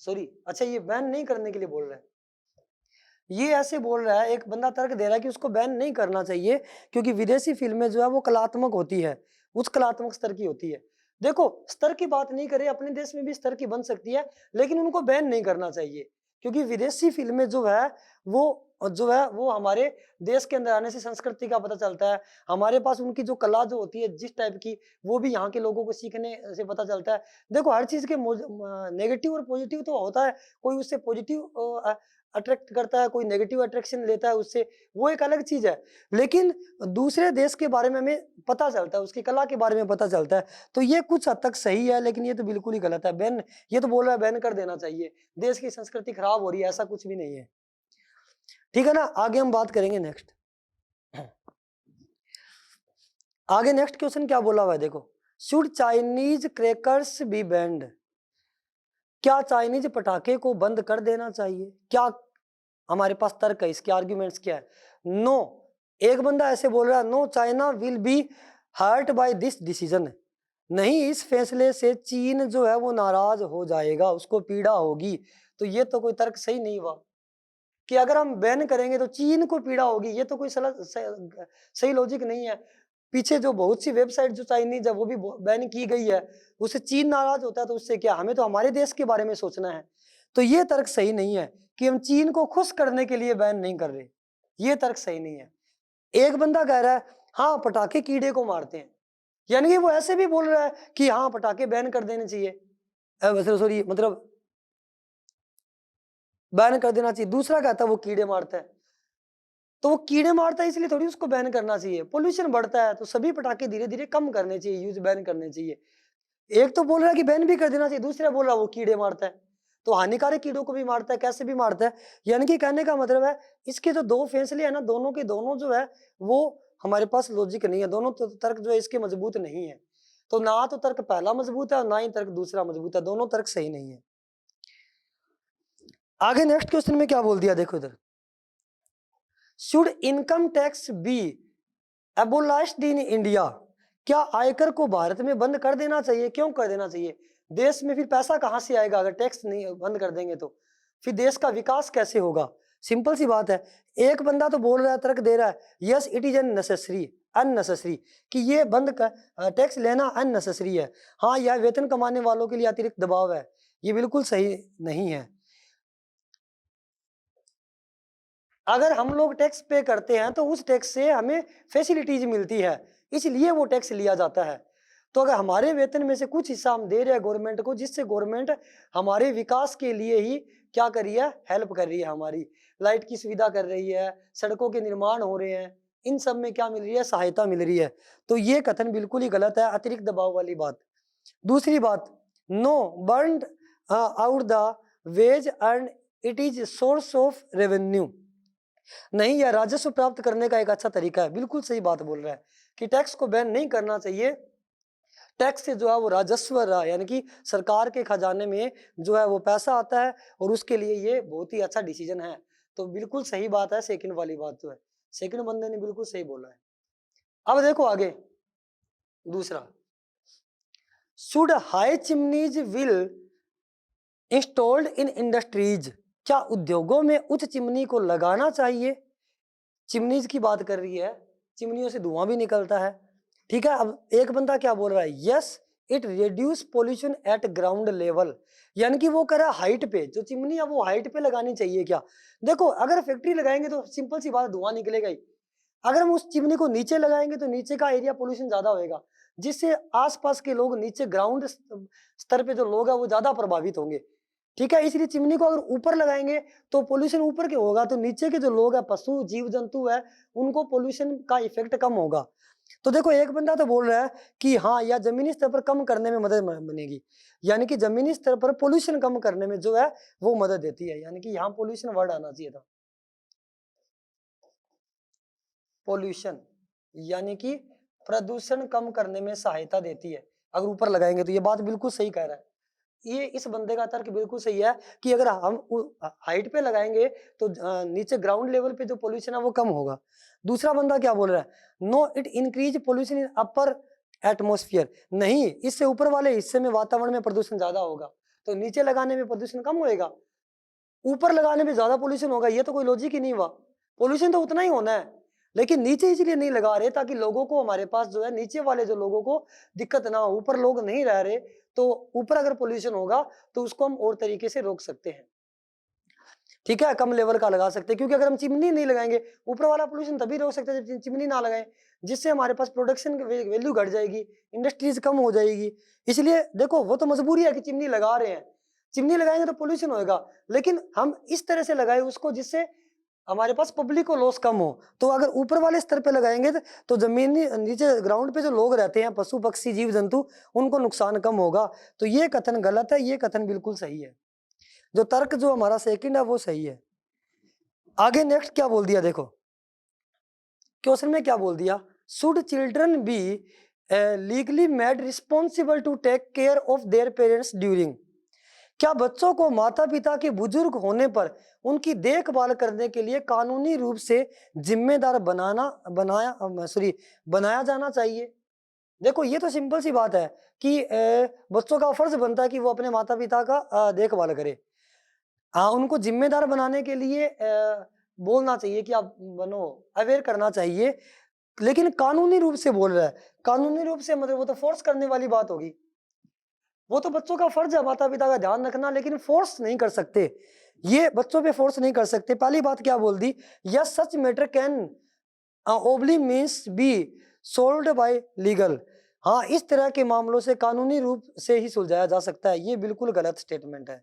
A: सॉरी अच्छा ये बैन नहीं करने के लिए बोल रहा है, ये ऐसे बोल रहा है, एक बंदा तर्क दे रहा है कि उसको बैन नहीं करना चाहिए क्योंकि विदेशी फिल्में जो है वो कलात्मक होती है, उच्च कलात्मक स्तर की होती है। देखो स्तर की बात नहीं करें, अपने देश में भी स्तर की बन सकती है, लेकिन उनको बैन नहीं करना चाहिए क्योंकि विदेशी फिल्में जो है वो हमारे देश के अंदर आने से संस्कृति का पता चलता है, हमारे पास उनकी जो कला जो होती है जिस टाइप की, वो भी यहाँ के लोगों को सीखने से पता चलता है। देखो हर चीज के नेगेटिव और पॉजिटिव तो होता है, कोई उससे पॉजिटिव अट्रैक्ट करता है, कोई नेगेटिव अट्रैक्शन लेता है उससे, वो एक अलग चीज है, लेकिन दूसरे देश के बारे में हमें पता चलता है, उसकी कला के बारे में पता चलता है, तो ये कुछ हद तक सही है, लेकिन ये तो बिल्कुल ही गलत है। बैन, ये तो बोल रहा है बैन कर देना चाहिए, देश की संस्कृति खराब हो रही है, ऐसा कुछ भी नहीं है। ठीक है ना, आगे हम बात करेंगे नेक्स्ट। आगे नेक्स्ट क्वेश्चन क्या बोला हुआ है, देखो, should Chinese crackers be banned, क्या चाइनीज पटाखे को बंद कर देना चाहिए? क्या हमारे पास तर्क है, इसके आर्ग्यूमेंट्स क्या है? नो, एक बंदा ऐसे बोल रहा है, no China will be hurt by this decision, नहीं इस फैसले से चीन जो है वो नाराज हो जाएगा, उसको पीड़ा होगी। तो ये तो कोई तर्क सही नहीं हुआ कि अगर हम बैन करेंगे तो चीन को पीड़ा होगी, ये तो कोई सही लॉजिक नहीं है। पीछे जो बहुत सी वेबसाइट जो चाइनीज है वो भी बैन की गई है, उससे चीन नाराज होता है तो उससे क्या, हमें तो हमारे देश के बारे में सोचना है। तो ये तर्क सही नहीं है कि हम चीन को खुश करने के लिए बैन नहीं कर रहे, ये तर्क सही नहीं है। एक बंदा कह रहा है हाँ पटाखे कीड़े को मारते हैं, यानी कि वो ऐसे भी बोल रहा है कि हाँ पटाखे बैन कर देने चाहिए, सॉरी मतलब बैन कर देना चाहिए। दूसरा कहता है वो कीड़े मारता है, तो वो कीड़े मारता है इसलिए थोड़ी उसको बैन करना चाहिए, पोल्यूशन बढ़ता है तो सभी पटाखे धीरे धीरे कम करने चाहिए, यूज बैन करने चाहिए। एक तो बोल रहा है कि बैन भी कर देना चाहिए, दूसरा बोल रहा है वो कीड़े मारता है, तो हानिकारक कीड़ों को भी मारता है, कैसे भी मारता है। यानी कि कहने का मतलब है इसके जो दो फैसले है ना, दोनों के दोनों जो है वो हमारे पास लॉजिक नहीं है, दोनों तर्क जो है इसके मजबूत नहीं है। तो ना तो तर्क पहला मजबूत है और ना ही तर्क दूसरा मजबूत है, दोनों तर्क सही नहीं है। आगे नेक्स्ट क्वेश्चन में क्या बोल दिया, देखो इधर, should income tax be abolished in India, क्या आयकर को भारत में बंद कर देना चाहिए? क्यों कर देना चाहिए? देश में फिर पैसा कहाँ से आएगा अगर टैक्स नहीं बंद कर देंगे तो? फिर देश का विकास कैसे होगा? सिंपल सी बात है। एक बंदा तो बोल रहा है, तर्क दे रहा है, यस इट इज अननेसेसरी, कि ये बंद कर टैक्स लेना अननेसेसरी है। हाँ, यह वेतन कमाने वालों के लिए अतिरिक्त दबाव है। ये बिल्कुल सही नहीं है। अगर हम लोग टैक्स पे करते हैं तो उस टैक्स से हमें फैसिलिटीज मिलती है, इसलिए वो टैक्स लिया जाता है। तो अगर हमारे वेतन में से कुछ हिस्सा हम दे रहे हैं गवर्नमेंट को, जिससे गवर्नमेंट हमारे विकास के लिए ही क्या कर रही है, हेल्प कर रही है, हमारी लाइट की सुविधा कर रही है, सड़कों के निर्माण हो रहे हैं, इन सब में क्या मिल रही है, सहायता मिल रही है। तो ये कथन बिल्कुल ही गलत है, अतिरिक्त दबाव वाली बात। दूसरी बात, no burn out the wage and it is source of revenue. नहीं, यह राजस्व प्राप्त करने का एक अच्छा तरीका है। बिल्कुल सही बात बोल रहा है कि टैक्स को बैन नहीं करना चाहिए। टैक्स से जो है वो राजस्व रहा, यानी कि सरकार के खजाने में जो है वो पैसा आता है, और उसके लिए ये बहुत ही अच्छा डिसीजन है। तो बिल्कुल सही बात है, सेकंड वाली बात जो है, सेकंड बंदे ने बिल्कुल सही बोला है। अब देखो आगे दूसरा, should high chimneys will installed in industries, क्या उद्योगों में उच्च चिमनी को लगाना चाहिए? चिमनीज की बात कर रही है, चिमनियों से धुआं भी निकलता है, ठीक है। अब एक बंदा क्या बोल रहा है, yes it reduce pollution eight ground level, यानी कि वो कह रहा है हाइट पे, जो चिमनी है वो हाइट पे लगानी चाहिए क्या? देखो, अगर फैक्ट्री लगाएंगे तो सिंपल सी बात, धुआं निकलेगा ही। अगर हम उस चिमनी को नीचे लगाएंगे तो नीचे का एरिया पोल्यूशन ज्यादा होएगा, जिससे आसपास के लोग, नीचे ग्राउंड स्तर पे जो लोग हैं वो ज्यादा प्रभावित होंगे, ठीक है। इसलिए चिमनी को अगर ऊपर लगाएंगे तो पोल्यूशन ऊपर के होगा, तो नीचे के जो लोग हैं, पशु जीव जंतु है, उनको पोल्यूशन का इफेक्ट कम होगा। तो देखो, एक बंदा तो बोल रहा है कि हाँ, या जमीनी स्तर पर कम करने में मदद बनेगी, यानी कि जमीनी स्तर पर पोल्यूशन कम करने में जो है वो मदद देती है, यानी कि यहाँ पोल्यूशन वर्ड आना चाहिए था, पोल्यूशन, यानी कि प्रदूषण कम करने में सहायता देती है अगर ऊपर लगाएंगे तो। ये बात बिल्कुल सही कह रहा है, ये इस बंदे का तर्क बिल्कुल सही है कि अगर हम हाइट पे लगाएंगे तो नीचे ग्राउंड लेवल पे जो पोल्यूशन है वो कम होगा। दूसरा बंदा क्या बोल रहा है, no it increase pollution in upper atmosphere, नहीं, इससे ऊपर वाले हिस्से में वातावरण में प्रदूषण ज्यादा होगा, तो नीचे लगाने में प्रदूषण कम होएगा, ऊपर लगाने में ज्यादा पोल्यूशन होगा। ये तो कोई लॉजिक ही नहीं हुआ, पोल्यूशन तो उतना ही होना है, लेकिन नीचे इसलिए नहीं लगा रहे ताकि लोगों को, हमारे पास जो है नीचे वाले जो लोगों को दिक्कत ना हो। ऊपर लोग नहीं रह रहे, तो ऊपर अगर पोल्यूशन होगा तो उसको हम और तरीके से रोक सकते हैं, ठीक है, कम लेवल का लगा सकते हैं। क्योंकि अगर हम चिमनी नहीं लगाएंगे, ऊपर वाला पोल्यूशन तभी रोक सकते हैं जब चिमनी ना लगाएं, जिससे हमारे पास प्रोडक्शन वैल्यू घट जाएगी, इंडस्ट्रीज कम हो जाएगी। इसलिए देखो, वो तो मजबूरी है कि चिमनी लगा रहे हैं, चिमनी लगाएंगे तो पोल्यूशन होगा, लेकिन हम इस तरह से लगाए उसको जिससे हमारे पास पब्लिक को लॉस कम हो। तो अगर ऊपर वाले स्तर पे लगाएंगे तो जमीनी, नीचे ग्राउंड पे जो लोग रहते हैं, पशु पक्षी जीव जंतु, उनको नुकसान कम होगा। तो ये कथन गलत है, ये कथन बिल्कुल सही है। जो तर्क जो हमारा सेकंड है वो सही है। आगे नेक्स्ट क्या बोल दिया, देखो क्वेश्चन में क्या बोल दिया, should children be legally made responsible to take care of their parents during, क्या बच्चों को माता पिता के बुजुर्ग होने पर उनकी देखभाल करने के लिए कानूनी रूप से जिम्मेदार बनाया जाना चाहिए? देखो, ये तो सिंपल सी बात है कि बच्चों का फर्ज बनता है कि वो अपने माता पिता का देखभाल करे। हाँ, उनको जिम्मेदार बनाने के लिए बोलना चाहिए कि आप बनो, अवेयर करना चाहिए, लेकिन कानूनी रूप से बोल रहा है। कानूनी रूप से मतलब वो तो फोर्स करने वाली बात होगी। वो तो बच्चों का फर्ज है माता पिता का ध्यान रखना, लेकिन फोर्स नहीं कर सकते, ये बच्चों पे फोर्स नहीं कर सकते। पहली बात क्या बोल दी, yes such matter can only means be solved by legal, हाँ, इस तरह के मामलों से कानूनी रूप से ही सुलझाया जा सकता है। ये बिल्कुल गलत स्टेटमेंट है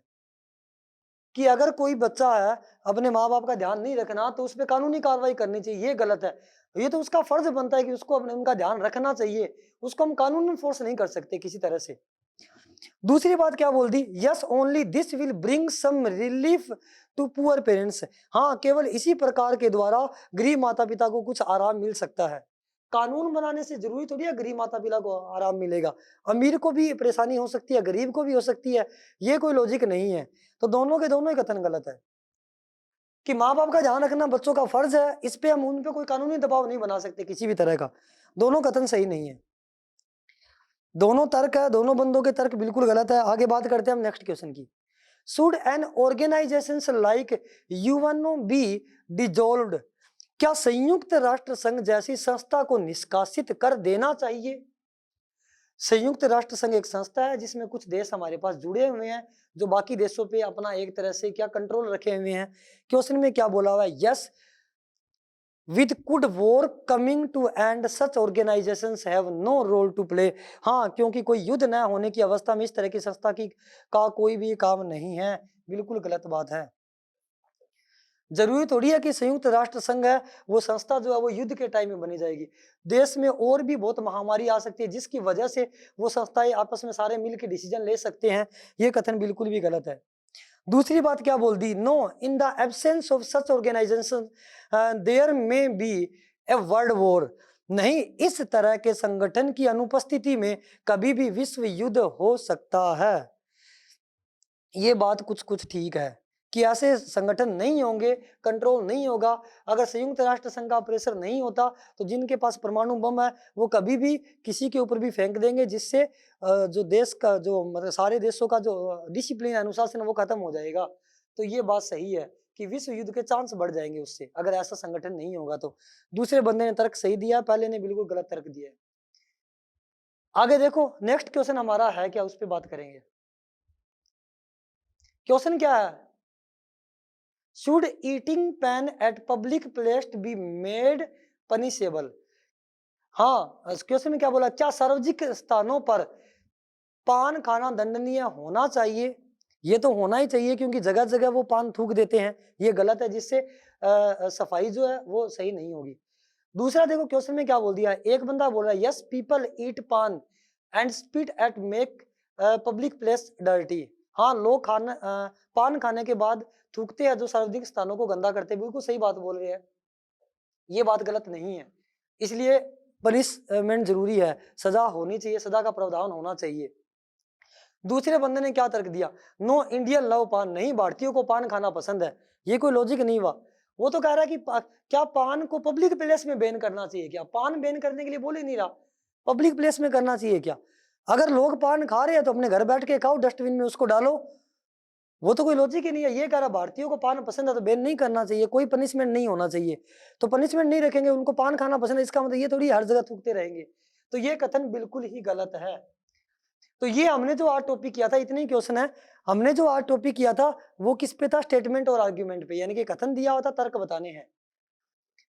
A: कि अगर कोई बच्चा है, अपने माँ बाप का ध्यान नहीं रखना तो उस पर कानूनी कार्रवाई करनी चाहिए, ये गलत है। ये तो उसका फर्ज बनता है कि उसको अपने उनका ध्यान रखना चाहिए, उसको हम कानून में फोर्स नहीं कर सकते किसी तरह से। दूसरी बात क्या बोल दी, yes only this will bring some relief to poor parents, हाँ, केवल इसी प्रकार के द्वारा गरीब माता पिता को कुछ आराम मिल सकता है। कानून बनाने से जरूरी थोड़ी है गरीब माता पिता को आराम मिलेगा, अमीर को भी परेशानी हो सकती है, गरीब को भी हो सकती है, ये कोई लॉजिक नहीं है। तो दोनों के दोनों ही कथन गलत है कि माँ बाप का ध्यान रखना बच्चों का फर्ज है, इस पे हम उन पे कोई कानूनी दबाव नहीं बना सकते किसी भी तरह का, दोनों कथन सही नहीं है। दोनों तर्क है, दोनों बंदों के तर्क बिल्कुल गलत है। आगे बात करते हैं हम नेक्स्ट क्वेश्चन की। Should an organization like UNO be dissolved? क्या संयुक्त राष्ट्र संघ जैसी संस्था को निष्कासित कर देना चाहिए? संयुक्त राष्ट्र संघ एक संस्था है जिसमें कुछ देश हमारे पास जुड़े हुए हैं, जो बाकी देशों पे अपना एक तरह से क्या कंट्रोल रखे हुए हैं। क्वेश्चन में क्या बोला हुआ है? Yes, with could war coming to end such organizations have no role to play? हाँ, क्योंकि कोई युद्ध न होने की अवस्था में इस तरह की संस्था की का कोई भी काम नहीं है। बिल्कुल गलत बात है। जरूरी थोड़ी है कि संयुक्त राष्ट्र संघ है वो संस्था जो है वो युद्ध के टाइम में बनी जाएगी। देश में और भी बहुत महामारी आ सकती है जिसकी वजह से वो संस्थाएं आपस में सारे मिलकर डिसीजन ले सकते हैं। ये कथन बिल्कुल भी गलत है। दूसरी बात क्या बोल दी? No, in the absence of such organisation there may be a world war. नहीं, इस तरह के संगठन की अनुपस्थिति में कभी भी विश्व युद्ध हो सकता है। ये बात कुछ कुछ ठीक है कि ऐसे संगठन नहीं होंगे, कंट्रोल नहीं होगा। अगर संयुक्त राष्ट्र संघ का प्रेशर नहीं होता तो जिनके पास परमाणु बम है वो कभी भी किसी के ऊपर भी फेंक देंगे, जिससे जो देश का जो मतलब सारे देशों का जो डिसिप्लिन अनुशासन वो खत्म हो जाएगा। तो ये बात सही है कि विश्व युद्ध के चांस बढ़ जाएंगे उससे, अगर ऐसा संगठन नहीं होगा तो। दूसरे बंदे ने तर्क सही दिया, पहले ने बिल्कुल गलत तर्क दिया। आगे देखो नेक्स्ट क्वेश्चन हमारा है क्या, उस पर बात करेंगे। क्वेश्चन क्या है? Should eating pan at public place be made punishable? हाँ, क्वेश्चन में क्या बोला? क्या सार्वजनिक स्थानों पर पान खाना दंडनीय होना चाहिए? ये तो होना ही चाहिए क्योंकि जगह जगह वो पान थूक देते हैं, ये गलत है, जिससे सफाई जो है वो सही नहीं होगी। दूसरा देखो क्वेश्चन में क्या बोल दिया है। एक बंदा बोल रहा है yes people eat paan and spit at make public place dirty. हाँ, लोग पान खाने के बाद थूकते हैं जो सार्वजनिक स्थानों को गंदा करते हैं। बिल्कुल सही बात बोल रहे हैं, ये बात गलत नहीं है। इसलिए पनिशमेंट जरूरी है, सजा होनी चाहिए, सजा का प्रावधान होना चाहिए। दूसरे बंदे ने क्या तर्क दिया? नो इंडियन लव पान। नहीं, भारतीयों को पान खाना पसंद है। ये कोई लॉजिक नहीं हुआ। वो तो कह रहा है कि क्या पान को पब्लिक प्लेस में बैन करना चाहिए क्या? पान बैन करने के लिए बोल ही नहीं रहा, पब्लिक प्लेस में करना चाहिए क्या? अगर लोग पान खा रहे हैं तो अपने घर बैठ के खाओ, डस्टबिन में उसको डालो। वो तो कोई लॉजिक ही नहीं है। ये कह रहा भारतीयों को पान पसंद है तो बैन नहीं करना चाहिए, कोई पनिशमेंट नहीं होना चाहिए। तो पनिशमेंट नहीं रखेंगे, उनको पान खाना पसंद है, इसका मतलब ये थोड़ी हर जगह थूकते रहेंगे। तो ये कथन बिल्कुल ही गलत है। तो ये हमने जो आज टॉपिक किया था, इतने ही क्वेश्चन है। हमने जो आज टॉपिक किया था वो किस पे था? स्टेटमेंट और आर्ग्यूमेंट पे, यानी कि कथन दिया हुआ था, तर्क बताने हैं।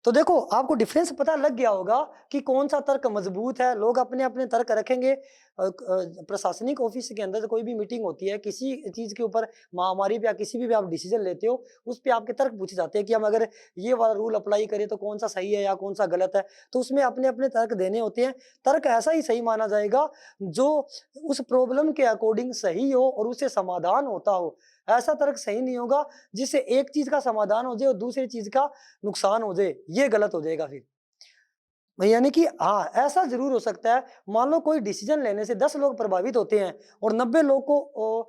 A: तो देखो आपको डिफरेंस पता लग गया होगा कि कौन सा तर्क मजबूत है। लोग अपने अपने तर्क रखेंगे। प्रशासनिक ऑफिस के अंदर कोई भी मीटिंग होती है, किसी चीज के ऊपर, महामारी पे या किसी भी आप डिसीजन लेते हो, उस पे आपके तर्क पूछे जाते हैं कि हम अगर ये वाला रूल अप्लाई करें तो कौन सा सही है या कौन सा गलत है। तो उसमें अपने अपने तर्क देने होते हैं। तर्क ऐसा ही सही माना जाएगा जो उस प्रॉब्लम के अकॉर्डिंग सही हो और उससे समाधान होता हो। ऐसा तर्क सही नहीं होगा जिससे एक चीज का समाधान हो जाए और दूसरी चीज का नुकसान हो जाए, ये गलत हो जाएगा फिर। यानी कि हाँ, ऐसा जरूर हो सकता है, मान लो कोई डिसीजन लेने से 10 लोग प्रभावित होते हैं और 90 लोग को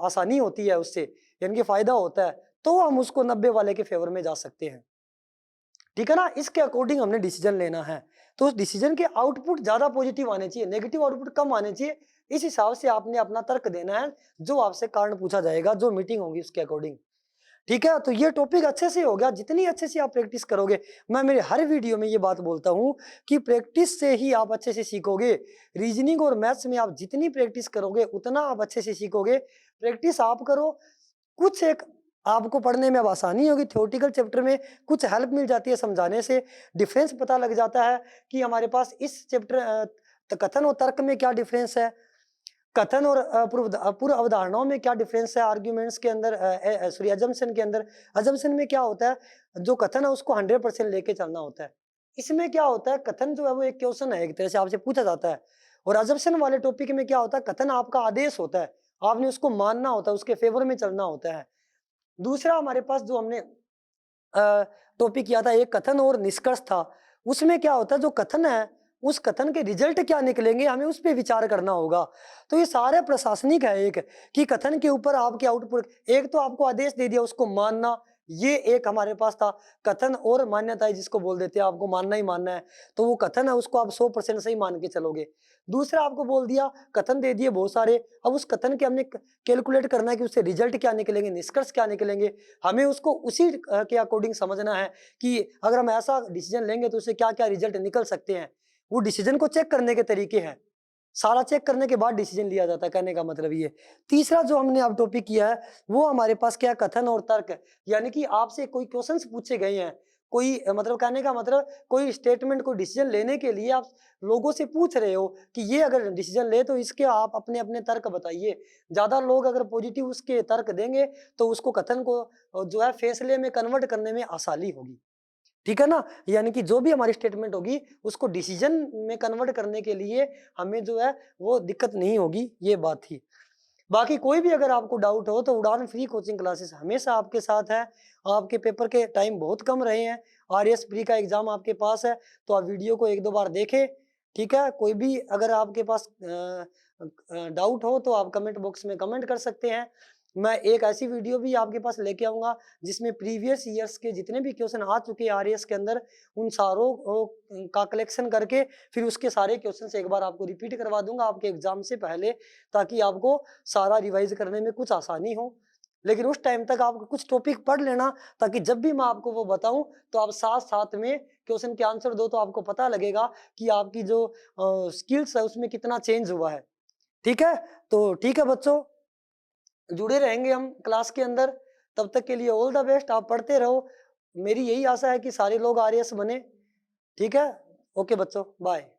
A: आसानी होती है उससे, यानी कि फायदा होता है, तो हम उसको 90 वाले के फेवर में जा सकते हैं। ठीक है ना? इसके अकॉर्डिंग हमने डिसीजन लेना है। तो उस डिसीजन के आउटपुट ज्यादा पॉजिटिव आने चाहिए, नेगेटिव आउटपुट कम आने चाहिए। इस हिसाब से आपने अपना तर्क देना है, जो आपसे कारण पूछा जाएगा, जो मीटिंग होगी उसके अकॉर्डिंग। ठीक है, तो ये टॉपिक अच्छे से हो गया। जितनी अच्छे से आप प्रैक्टिस करोगे, मैं मेरे हर वीडियो में ये बात बोलता हूं कि प्रैक्टिस से ही आप अच्छे से सीखोगे। रीजनिंग और मैथ्स में आप जितनी प्रैक्टिस करोगे उतना आप अच्छे से सीखोगे। प्रैक्टिस आप करो, कुछ एक आपको पढ़ने में अब आसानी होगी। थ्योरेटिकल चैप्टर में कुछ हेल्प मिल जाती है समझाने से, डिफरेंस पता लग जाता है कि हमारे पास इस चैप्टर कथन और तर्क में क्या डिफरेंस है, कथन और पूर्व अवधारणाओं में क्या डिफरेंस है, आर्ग्यूमेंट्स के अंदर, सॉरी अजम्पशन के अंदर। अजम्पशन में क्या होता है, जो कथन है उसको 100% लेके चलना होता है। इसमें क्या होता है, कथन जो है वो एक क्वेश्चन है, एक तरह से आपसे पूछा जाता है। और अजम्पशन वाले टॉपिक में क्या होता है, कथन आपका आदेश होता है, आपने उसको मानना होता है, उसके फेवर में चलना होता है। दूसरा हमारे पास जो हमने टॉपिक किया था, एक कथन और निष्कर्ष था। उसमें क्या होता है, जो कथन है उस कथन के रिजल्ट क्या निकलेंगे, हमें उस पर विचार करना होगा। तो ये सारे प्रशासनिक है, एक कि कथन के ऊपर आपके आउटपुट, एक तो आपको आदेश दे दिया उसको मानना, ये एक हमारे पास था कथन और मान्यताएं, जिसको बोल देते हैं आपको मानना ही मानना है, तो वो कथन है उसको आप 100% सही मान के चलोगे। दूसरा आपको बोल दिया, कथन दे दिए बहुत सारे, अब उस कथन के हमने कैलकुलेट करना है कि उससे रिजल्ट क्या निकलेंगे, निष्कर्ष क्या निकलेंगे। हमें उसको उसी के अकॉर्डिंग समझना है कि अगर हम ऐसा डिसीजन लेंगे तो उससे क्या क्या रिजल्ट निकल सकते हैं। वो डिसीजन को चेक करने के तरीके हैं, सारा चेक करने के बाद डिसीजन लिया जाता है, कहने का मतलब ये। तीसरा जो हमने अब टॉपिक किया है वो हमारे पास क्या, कथन और तर्क है। यानी कि आपसे कोई क्वेश्चंस पूछे गए हैं, कोई मतलब कहने का मतलब कोई स्टेटमेंट, कोई डिसीजन लेने के लिए आप लोगों से पूछ रहे हो कि ये अगर डिसीजन ले तो इसके आप अपने अपने तर्क बताइए। ज्यादा लोग अगर पॉजिटिव उसके तर्क देंगे तो उसको कथन को जो है फैसले में कन्वर्ट करने में आसानी होगी, ठीक है ना? यानी कि जो भी हमारी स्टेटमेंट होगी उसको डिसीजन में कन्वर्ट करने के लिए हमें जो है वो दिक्कत नहीं होगी, ये बात थी। बाकी कोई भी अगर आपको डाउट हो तो उड़ान फ्री कोचिंग क्लासेस हमेशा आपके साथ है। आपके पेपर के टाइम बहुत कम रहे हैं, आरएएस प्री का एग्जाम आपके पास है, तो आप वीडियो को 1-2 बार देखें, ठीक है? कोई भी अगर आपके पास डाउट हो तो आप कमेंट बॉक्स में कमेंट कर सकते हैं। मैं एक ऐसी वीडियो भी आपके पास लेके आऊँगा जिसमें प्रीवियस ईयर्स के जितने भी क्वेश्चन आ चुके हैं आरएएस के अंदर, उन सारों का कलेक्शन करके फिर उसके सारे क्वेश्चन एक बार आपको रिपीट करवा दूँगा आपके एग्जाम से पहले, ताकि आपको सारा रिवाइज करने में कुछ आसानी हो। लेकिन उस टाइम तक आप कुछ टॉपिक पढ़ लेना, ताकि जब भी मैं आपको वो बताऊँ तो आप साथ-साथ में क्वेश्चन के आंसर दो, तो आपको पता लगेगा कि आपकी जो स्किल्स है उसमें कितना चेंज हुआ है। ठीक है? तो ठीक है बच्चों, जुड़े रहेंगे हम क्लास के अंदर। तब तक के लिए ऑल द बेस्ट, आप पढ़ते रहो। मेरी यही आशा है कि सारे लोग आरएएस बने। ठीक है? ओके बच्चों, बाय।